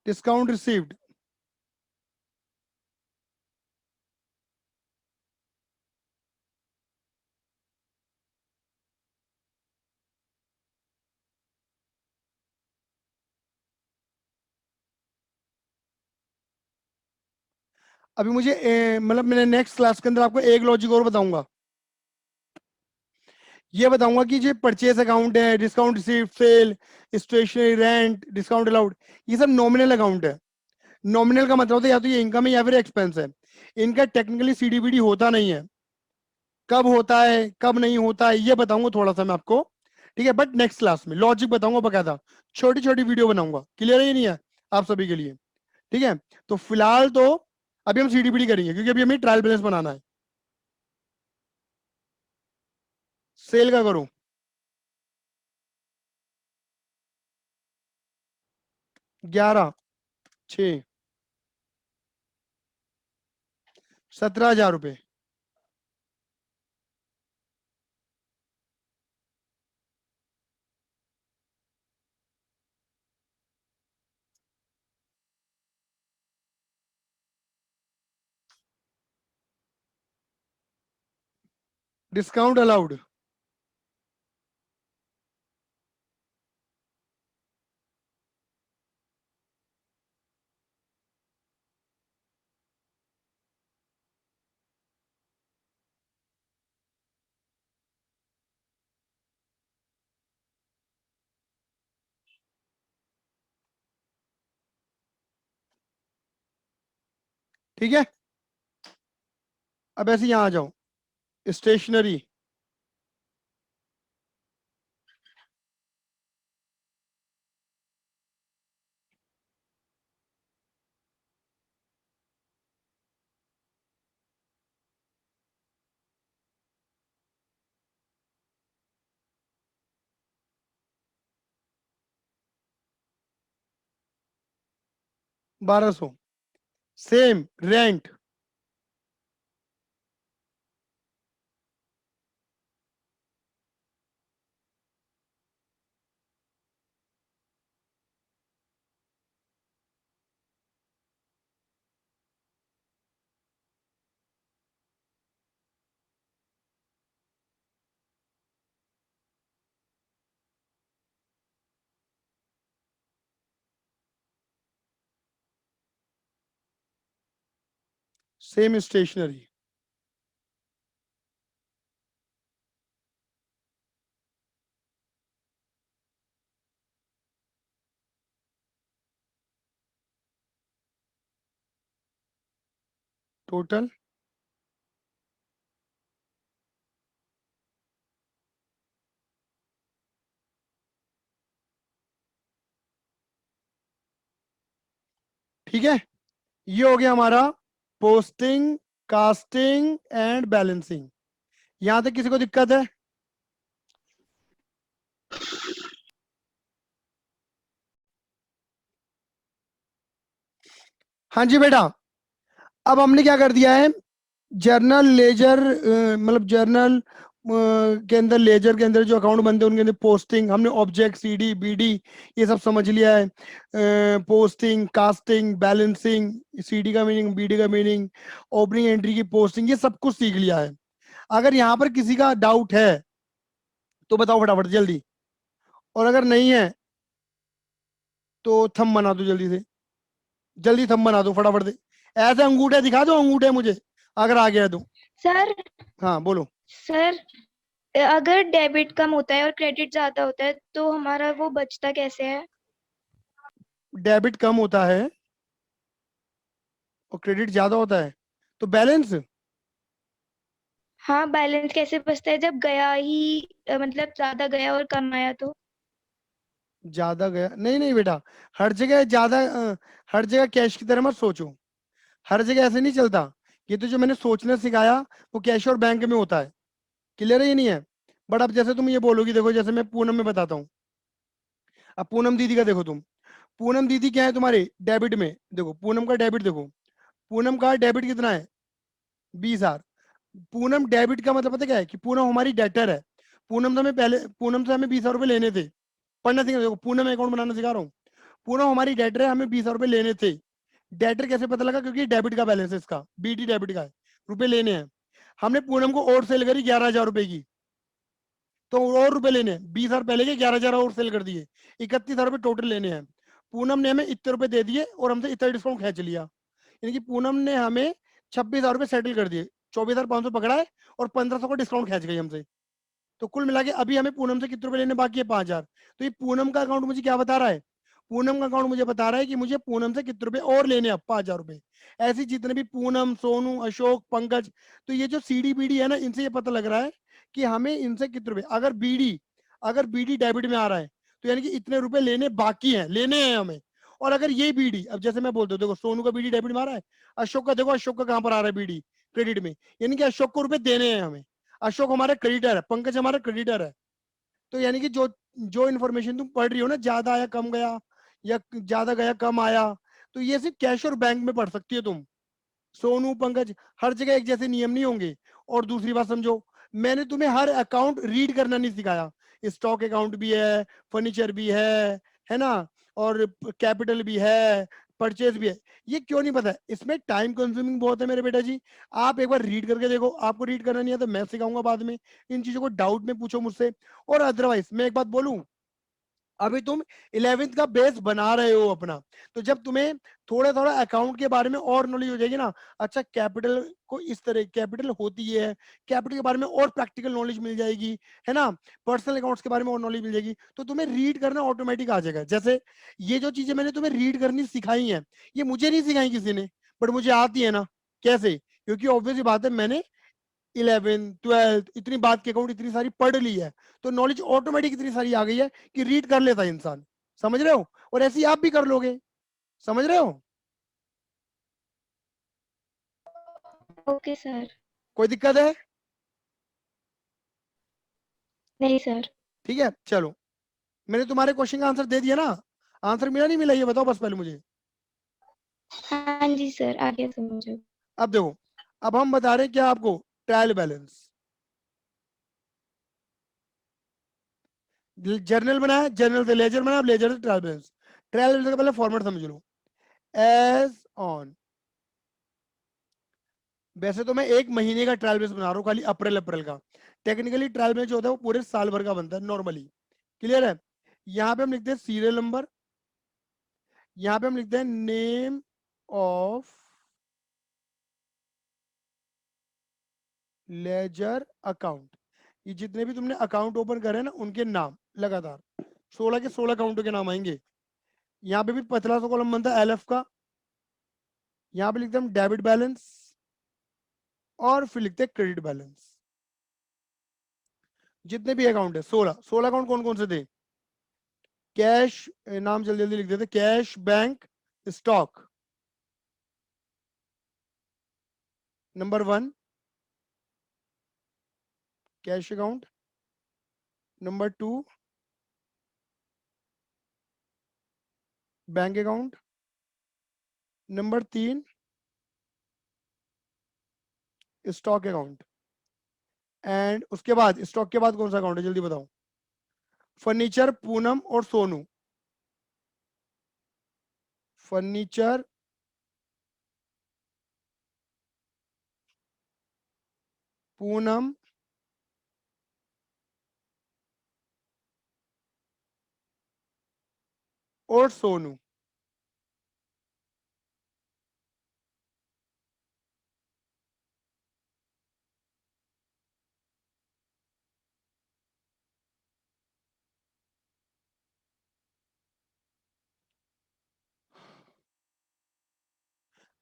discount received, अभी मुझे मतलब मैंने next class के अंदर आपको एक लॉजिक और बताऊंगा, ये बताऊंगा कि जो परचेज अकाउंट है, discount receive, sale, stationery, rent, discount allowed, ये सब नॉमिनल अकाउंट है। नॉमिनल का मतलब होता है या तो ये इनकम है या फिर एक्सपेंस है, इनका टेक्निकली सीडीबीडी होता नहीं है, कब होता है कब नहीं होता है ये बताऊंगा थोड़ा सा मैं आपको, ठीक है, बट नेक्स्ट क्लास में लॉजिक बताऊंगा बकायदा, छोटी छोटी वीडियो बनाऊंगा, क्लियर है ये नहीं है आप सभी के लिए, ठीक है। तो फिलहाल तो अभी हम सीडीबीडी करेंगे क्योंकि अभी हमें ट्रायल बैलेंस बनाना है। सेल का करो, 11/6, 17,000 रुपये, डिस्काउंट अलाउड, ठीक है। अब ऐसे यहां आ जाओ, stationery, ₹1,200, same rent, same stationery. Total ठीक है, ये हो गया हमारा पोस्टिंग, कास्टिंग एंड बैलेंसिंग। यहां तक किसी को दिक्कत है? हाँ जी बेटा, अब हमने क्या कर दिया है, जर्नल लेजर, मतलब जर्नल के अंदर, लेजर के अंदर जो अकाउंट बनते हैं उनके अंदर पोस्टिंग, हमने ऑब्जेक्ट सीडी बीडी ये सब समझ लिया है। पोस्टिंग, कास्टिंग, बैलेंसिंग, सीडी का मीनिंग, बीडी का मीनिंग, ओपनिंग एंट्री की पोस्टिंग, ये सब कुछ सीख लिया है। अगर यहाँ पर किसी का डाउट है तो बताओ फटाफट जल्दी, और अगर नहीं है तो थंब बना दो जल्दी से, जल्दी थंब बना दो फटाफट से। ऐसे अंगूठे दिखा दो, अंगूठे मुझे अगर आ गया तो। सर हाँ बोलो। सर अगर डेबिट कम होता है और क्रेडिट ज्यादा होता है तो हमारा वो बचता कैसे है? डेबिट कम होता है और क्रेडिट ज्यादा होता है तो बैलेंस। हाँ, बैलेंस कैसे बचता है जब गया ही मतलब ज्यादा गया और कम आया तो? ज्यादा गया, नहीं नहीं बेटा, हर जगह ज्यादा, हर जगह कैश की तरह मत सोचो, हर जगह ऐसे नहीं चलता। ये तो जो मैंने सोचना सिखाया वो कैश और बैंक में होता है, क्लियर है ये नहीं है? बट अब जैसे तुम ये बोलोगी, देखो जैसे मैं पूनम में बताता हूँ, अब पूनम दीदी का देखो तुम, पूनम दीदी क्या है तुम्हारे डेबिट में, देखो पूनम का डेबिट देखो, पूनम का डेबिट कितना है, 20,000। पूनम डेबिट का मतलब पता क्या है, कि पूनम हमारी डेटर है। पूनम से हमें पहले, पूनम से हमें 20,000 रुपए लेने थे, पढ़ना सीखना, देखो पूनम अकाउंट बनाना सिखा रहा हूँ। पूनम हमारी डेटर है, हमें 20,000 रुपए लेने थे। डेटर कैसे पता लगा, क्योंकि डेबिट का बैलेंस है इसका, बीटी डेबिट का है, रुपए लेने हैं। हमने पूनम को और सेल करी 11,000 रुपए की, तो और रुपए लेने हैं, 20,000 पहले के, 11,000 और सेल कर दिए, 31,000 रुपए टोटल लेने हैं। पूनम ने हमें इतने रुपए दे दिए और हमसे इतना डिस्काउंट खींच लिया, यानी कि पूनम ने हमें 26,000 रुपए सेटल कर दिए, 24,500 पकड़ा है और 1,500 का डिस्काउंट खींच गई हमसे। तो कुल मिला के अभी हमें पूनम से कितने रुपए लेने बाकी है, 5,000। तो ये पूनम का अकाउंट मुझे क्या बता रहा है, पूनम का अकाउंट मुझे बता रहा है कि मुझे पूनम से कितने रुपए और लेने हैं, 5,000 रुपए। ऐसी जितने भी पूनम, सोनू, अशोक, पंकज, तो ये जो सीडी बीडी है ना, इनसे ये पता लग रहा है कि हमें इनसे कितने रुपए, अगर बीडी डेबिट में आ रहा है तो यानी कि इतने रुपए लेने बाकी हैं, लेने हैं हमें। और अगर ये बीडी, अब जैसे मैं बोलता हूँ, देखो सोनू का बीडी डेबिट में आ रहा है, अशोक का देखो, अशोक का कहां पर आ रहा है बीडी, क्रेडिट में, यानी कि अशोक को रुपए देने हैं हमें। अशोक हमारा क्रेडिटर है, पंकज हमारा क्रेडिटर है। तो यानी कि जो जो इन्फॉर्मेशन तुम पढ़ रही हो ना, ज्यादा आया कम गया, या ज्यादा गया कम आया, तो ये सिर्फ कैश और बैंक में पढ़ सकती हो तुम। सोनू, पंकज, हर जगह एक जैसे नियम नहीं होंगे। और दूसरी बात समझो, मैंने तुम्हें हर अकाउंट रीड करना नहीं सिखाया। स्टॉक अकाउंट भी है, फर्नीचर भी है ना, और कैपिटल भी है, परचेज भी है। ये क्यों नहीं पता है, इसमें टाइम कंज्यूमिंग बहुत है मेरे बेटा जी। आप एक बार रीड करके देखो, आपको रीड करना नहीं है तो मैं सिखाऊंगा बाद में, इन चीजों को डाउट में पूछो मुझसे। और अदरवाइज मैं एक बात बोलूं, अभी तुम 11th का बेस बना रहे हो अपना, तो जब तुम्हें थोड़ा थोड़ा अकाउंट के बारे में और नॉलेज हो जाएगी ना, अच्छा कैपिटल को इस तरह कैपिटल होती है, कैपिटल के बारे में और प्रैक्टिकल नॉलेज मिल जाएगी, है ना, पर्सनल अकाउंट्स के बारे में और नॉलेज मिल जाएगी, तो तुम्हें रीड करना ऑटोमेटिक आ जाएगा। जैसे ये जो चीजें मैंने तुम्हें रीड करनी सिखाई हैं, ये मुझे नहीं सिखाई किसी ने, बट मुझे आती है ना। कैसे? क्योंकि ऑब्वियसली बात है, मैंने 11th 12th इतनी बात के अकाउंट इतनी सारी पढ़ ली है, तो नॉलेज ऑटोमेटिक इतनी सारी आ गई है कि रीड कर लेता है इंसान। समझ रहे हो? और ऐसे ही आप भी कर लोगे, समझ रहे हो? Okay sir. कोई दिक्कत है? नहीं सर। ठीक है चलो, मैंने तुम्हारे क्वेश्चन का आंसर दे दिया ना, आंसर मिला नहीं मिला ये बताओ बस पहले मुझे। हाँ जी सर, आगे समझो। अब देखो, अब हम बता रहे हैं क्या आपको, ट्रायल बैलेंस। जर्नल बनाया, जर्नल से लेजर बनाया, लेजर से ट्रायल बैलेंस। ट्रायल बैलेंस का पहले फॉर्मेट समझ लो, एज ऑन। वैसे तो मैं एक महीने का ट्रायल बेस बना रहा हूँ खाली, अप्रैल अप्रैल का। टेक्निकली ट्रायल बेस जो होता है वो पूरे साल भर का बनता है नॉर्मली, क्लियर है? यहाँ पे हम लिखते हैं सीरियल नंबर, यहाँ पे हम लिखते हैं नेम ऑफ लेजर अकाउंट, ये जितने भी तुमने अकाउंट ओपन करे ना उनके नाम लगातार 16 के 16 अकाउंटों के नाम आएंगे। यहाँ पे भी पतला सा कॉलम बनता है एलएफ का, यहाँ पे लिखते हैं हम डेबिट बैलेंस और फिर लिखते हैं क्रेडिट बैलेंस। जितने भी अकाउंट है 16 अकाउंट कौन कौन से थे? कैश, नाम जल्दी जल्दी लिख देते, cash, bank, stock, number 1 cash account, number 2 bank account, number 3 stock account, and उसके बाद स्टॉक के बाद कौन सा अकाउंट है जल्दी बताओ? फर्नीचर, पूनम और सोनू। फर्नीचर, पूनम और सोनू।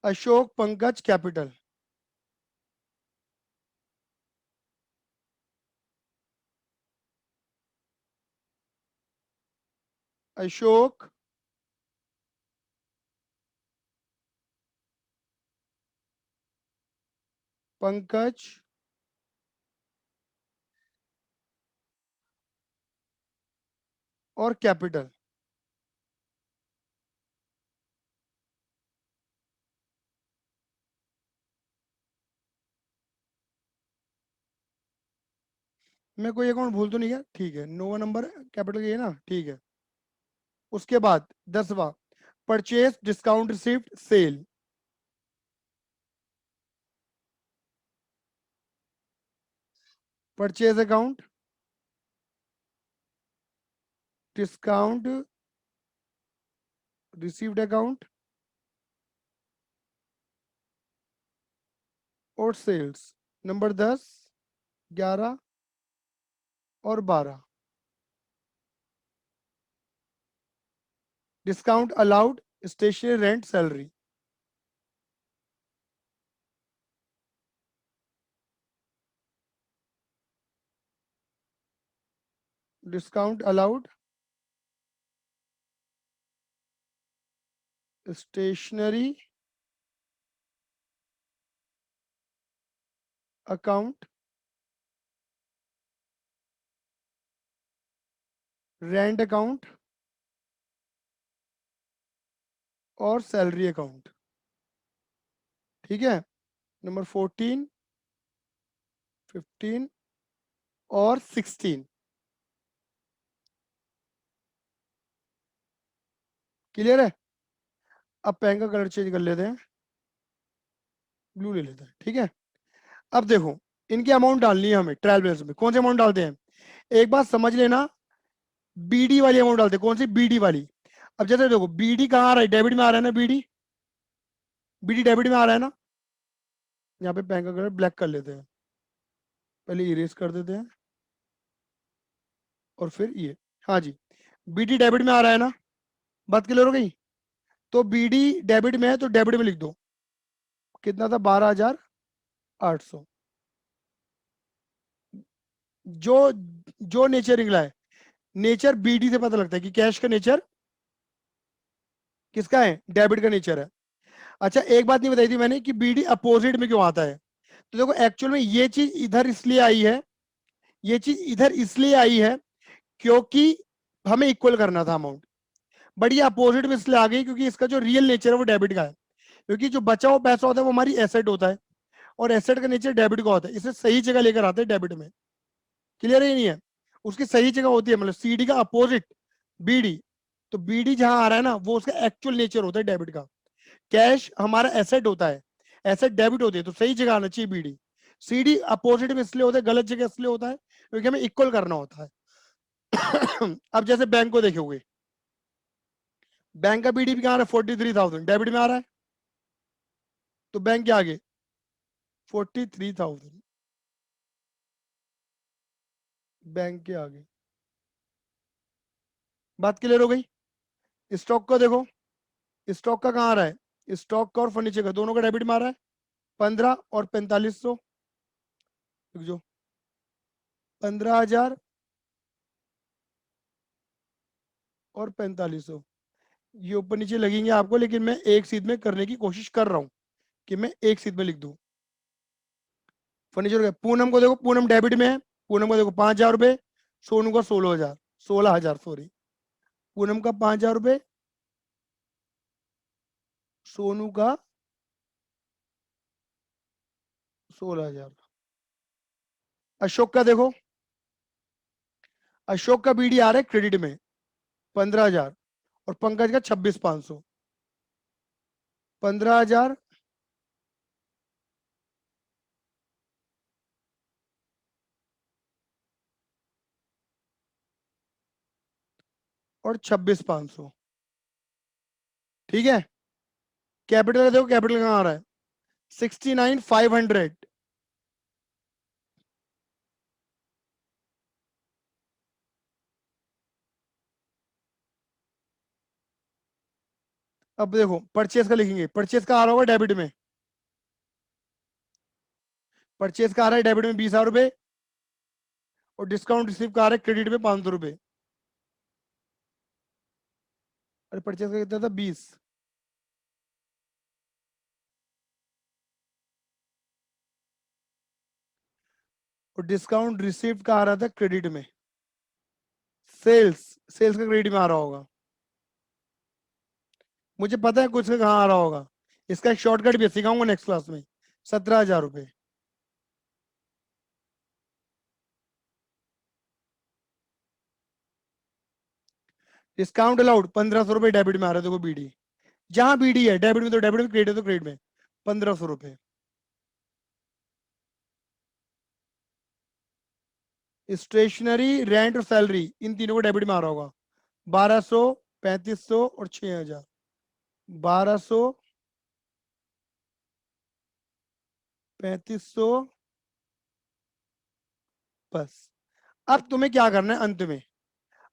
अशोक, पंकज, कैपिटल। अशोक, पंकज और कैपिटल। मैं कोई अकाउंट भूल तो नहीं गया? ठीक है, 9वां नंबर कैपिटल ये ना, ठीक है। उसके बाद 10वां purchase, discount receipt, sale. Purchase account, discount received account और सेल्स, नंबर 10, 11 और 12। Discount allowed, stationery, rent, salary. Discount allowed, stationery account, rent account और सैलरी अकाउंट। ठीक है, नंबर 14, 15 और 16। क्लियर है? अब पेन का कलर चेंज कर लेते हैं, ब्लू ले लेते हैं। ठीक है, अब देखो इनकी अमाउंट डालनी है हमें ट्रायल बैलेंस में। कौन सी अमाउंट डालते हैं? एक बात समझ लेना, बीडी वाली अमाउंट डालते हैं। कौन सी? बीडी वाली। अब जैसे देखो बीडी कहाँ आ रहा है? डेबिट में आ रहा है ना बीडी, बीडी डेबिट में आ रहा है ना। यहाँ पे पेन का कलर ब्लैक कर लेते हैं, पहले इरेज कर देते हैं और फिर ये, हाँ जी, बीडी डेबिट में आ रहा है ना। बात क्लियर हो गई? तो बीडी डेबिट में है तो डेबिट में लिख दो, कितना था? 12,800। जो जो नेचर निकला है, नेचर बीडी से पता लगता है कि कैश का नेचर किसका है? डेबिट का नेचर है। अच्छा एक बात नहीं बताई थी मैंने कि बीडी अपोजिट में क्यों आता है। तो देखो एक्चुअल में ये चीज इधर इसलिए आई है, ये चीज इधर इसलिए आई है क्योंकि हमें इक्वल करना था अमाउंट, बट ये अपोजिट में इसलिए आ गई क्योंकि इसका जो रियल नेचर है वो डेबिट का है। क्योंकि जो बचा हुआ पैसा होता है वो हमारी एसेट होता है और एसेट का नेचर डेबिट का होता है, इसे सही जगह लेकर आते हैं डेबिट में। क्लियर है नहीं है? उसकी सही जगह होती है, मतलब सीडी का अपोजिट बीडी। तो बीडी जहां आ रहा है ना वो उसका एक्चुअल नेचर होता है डेबिट का। कैश हमारा एसेट होता है, एसेट डेबिट होती है, तो सही जगह आना चाहिए बीडी। सीडी अपोजिट में इसलिए होता है, गलत जगह इसलिए होता है क्योंकि हमें इक्वल करना होता है। अब जैसे बैंक को देखोगे, बैंक का बीडी भी कहाँ आ रहा है? 43,000 डेबिट में आ रहा है, तो बैंक के आगे 43,000 बैंक के आगे। बात क्लियर हो गई? स्टॉक का देखो, स्टॉक का कहाँ आ रहा है, स्टॉक का और फर्नीचर का दोनों का डेबिट मारा है, 15 और 4500, जो 15,000 और 4500, ये ऊपर नीचे लगेंगे आपको, लेकिन मैं एक सीध में करने की कोशिश कर रहा हूं कि मैं एक सीध में लिख दूं। फर्नीचर का पूनम को देखो, पूनम डेबिट में है, पूनम को देखो 5,000 रुपए, सोनू का 16,000, 16,000 सॉरी, पूनम का 5,000 रुपए, सोनू का 16,000। अशोक का देखो, अशोक का बीडी आ रहा है क्रेडिट में 15,000, और पंकज का 26,500, 15,000 और 26,500। ठीक है, कैपिटल का देखो, कैपिटल कहाँ आ रहा है, 69,500, अब देखो परचेज का लिखेंगे, परचेज का आ रहा होगा डेबिट में, परचेज का आ रहा है डेबिट में 20,000 रुपए, और डिस्काउंट रिसीव का आ रहा है क्रेडिट में 500 रुपए। अरे परचेज का कितना था, 20, और डिस्काउंट रिसीव का आ रहा था क्रेडिट में, सेल्स, सेल्स का क्रेडिट में आ रहा होगा, मुझे पता है कुछ का कहाँ आ रहा होगा, इसका एक शॉर्टकट भी सिखाऊंगा नेक्स्ट क्लास में, 17,000 रुपए। डिस्काउंट अलाउड 1,500 रुपए डेबिट में आ रहा है, देखो बीडी, जहां बीडी है डेबिट में तो डेबिट में, क्रेडिट है तो क्रेडिट में, 1,500 रुपए। स्टेशनरी, रेंट और सैलरी, इन तीनों को डेबिट में आ रहा होगा, 1,200, 3,500 और 6,000, 1,200, 3,500, बस। अब तुम्हें क्या करना है,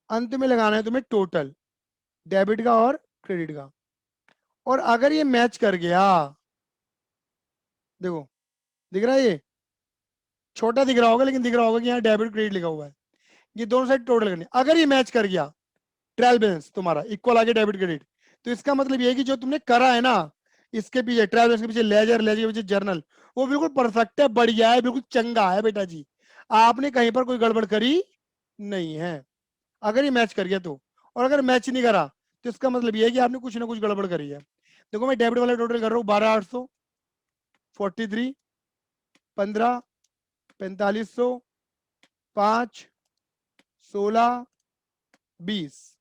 अंत में लगाना है तुम्हें टोटल डेबिट का और क्रेडिट का, और अगर ये मैच कर गया, देखो दिख रहा है, ये छोटा दिख रहा होगा लेकिन दिख रहा होगा कि यहाँ डेबिट क्रेडिट लिखा हुआ है, ये दोनों साइड टोटल करनी, अगर ये मैच कर गया, ट्रायल बैलेंस तुम्हारा इक्वल आगे डेबिट क्रेडिट, तो इसका मतलब ये है कि जो तुमने करा है ना, इसके पीछे ट्रायल बैलेंस के पीछे लेजर, लेजर के पीछे जर्नल, वो बिल्कुल परफेक्ट है, बढ़िया है, बिल्कुल चंगा है बेटा जी, आपने कहीं पर कोई गड़बड़ करी नहीं है, अगर ये मैच कर गया तो। और अगर मैच नहीं करा तो इसका मतलब ये है कि आपने कुछ ना कुछ गड़बड़ करी है। देखो मैं डेबिट वाला टोटल कर रहा हूँ, 12,800, 43, 15, 4,500, 5, 16, 20,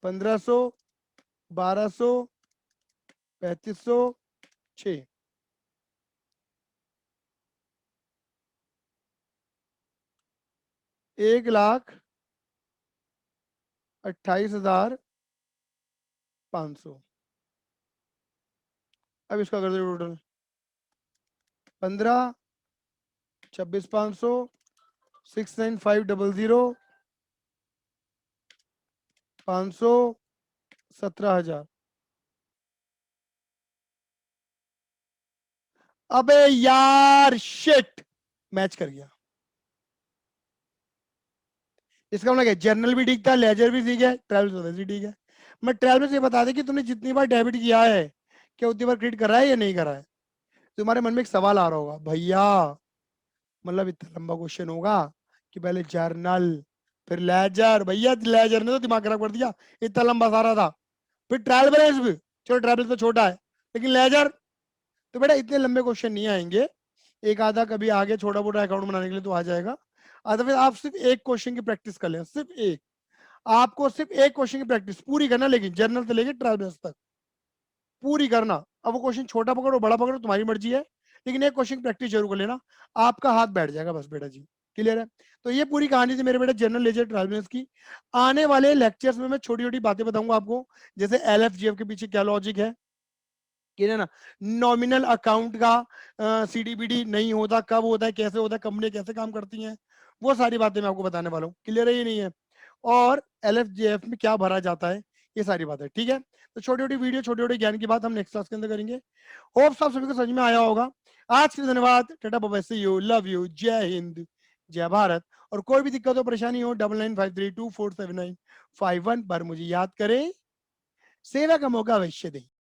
1,500, 1,200, 3,500, 6, 1,28,500। अब इसका कर दो टोटल, 15, 26,500, 69,500, 500, 17,000। अबे यार शिट, मैच कर गया, इसका मतलब क्या, जर्नल भी ठीक था, लेजर भी ठीक है, ट्रैवल भी ठीक है। मैं ट्रैवल से बता दे कि तुमने जितनी बार डेबिट किया है, क्या उतनी बार क्रेडिट करा है या नहीं करा है। तुम्हारे मन में एक सवाल आ रहा होगा, भैया मतलब इतना लंबा क्वेश्चन होगा कि पहले जर्नल फिर लेजर, भैया लेजर ने तो दिमाग खराब कर दिया, इतना लंबा सारा था, फिर ट्रायल बैलेंस भी, चलो ट्रायल बैलेंस तो छोटा है, लेकिन लेजर, तो बेटा इतने लंबे क्वेश्चन नहीं आएंगे, एक आधा कभी आगे छोटा मोटा अकाउंट बनाने के लिए तो आ जाएगा। अदरवाइज आप सिर्फ एक क्वेश्चन की प्रैक्टिस कर लें, सिर्फ एक, आपको सिर्फ एक क्वेश्चन की प्रैक्टिस पूरी करना, लेकिन जर्नल से लेके ट्रायल बैलेंस तक पूरी करना। अब वो क्वेश्चन छोटा पकड़ो बड़ा पकड़ो तुम्हारी मर्जी है, लेकिन एक क्वेश्चन की प्रैक्टिस जरूर कर लेना, आपका हाथ बैठ जाएगा बस बेटा जी। क्लियर है? तो ये पूरी कहानी थी मेरे बेटा जनरल लेजर ट्रायल बैलेंस की। आने वाले लेक्चर्स में मैं छोटी छोटी बातें बताऊंगा आपको, जैसे LFGF के पीछे क्या लॉजिक है, क्लियर है ना। नॉमिनल अकाउंट का सीडीबीडी नहीं होता, कब होता है, कैसे होता है, कंपनी कैसे काम करती हैं, वो सारी बातें मैं आपको बताने वाला हूँ। क्लियर है ये नहीं है? और एलएफजीएफ में क्या भरा जाता है, ये सारी बातें। ठीक है, तो छोटी छोटी वीडियो, छोटे छोटे ज्ञान की बात हम नेक्स्ट क्लास के अंदर करेंगे। होप आप सभी को समझ में आया होगा। आज के लिए धन्यवाद, tata bye, see you, love you, जय हिंद, जय भारत। और कोई भी दिक्कत हो, परेशानी हो, 9953247951 पर मुझे याद करें। सेवा का मौका अवश्य दें।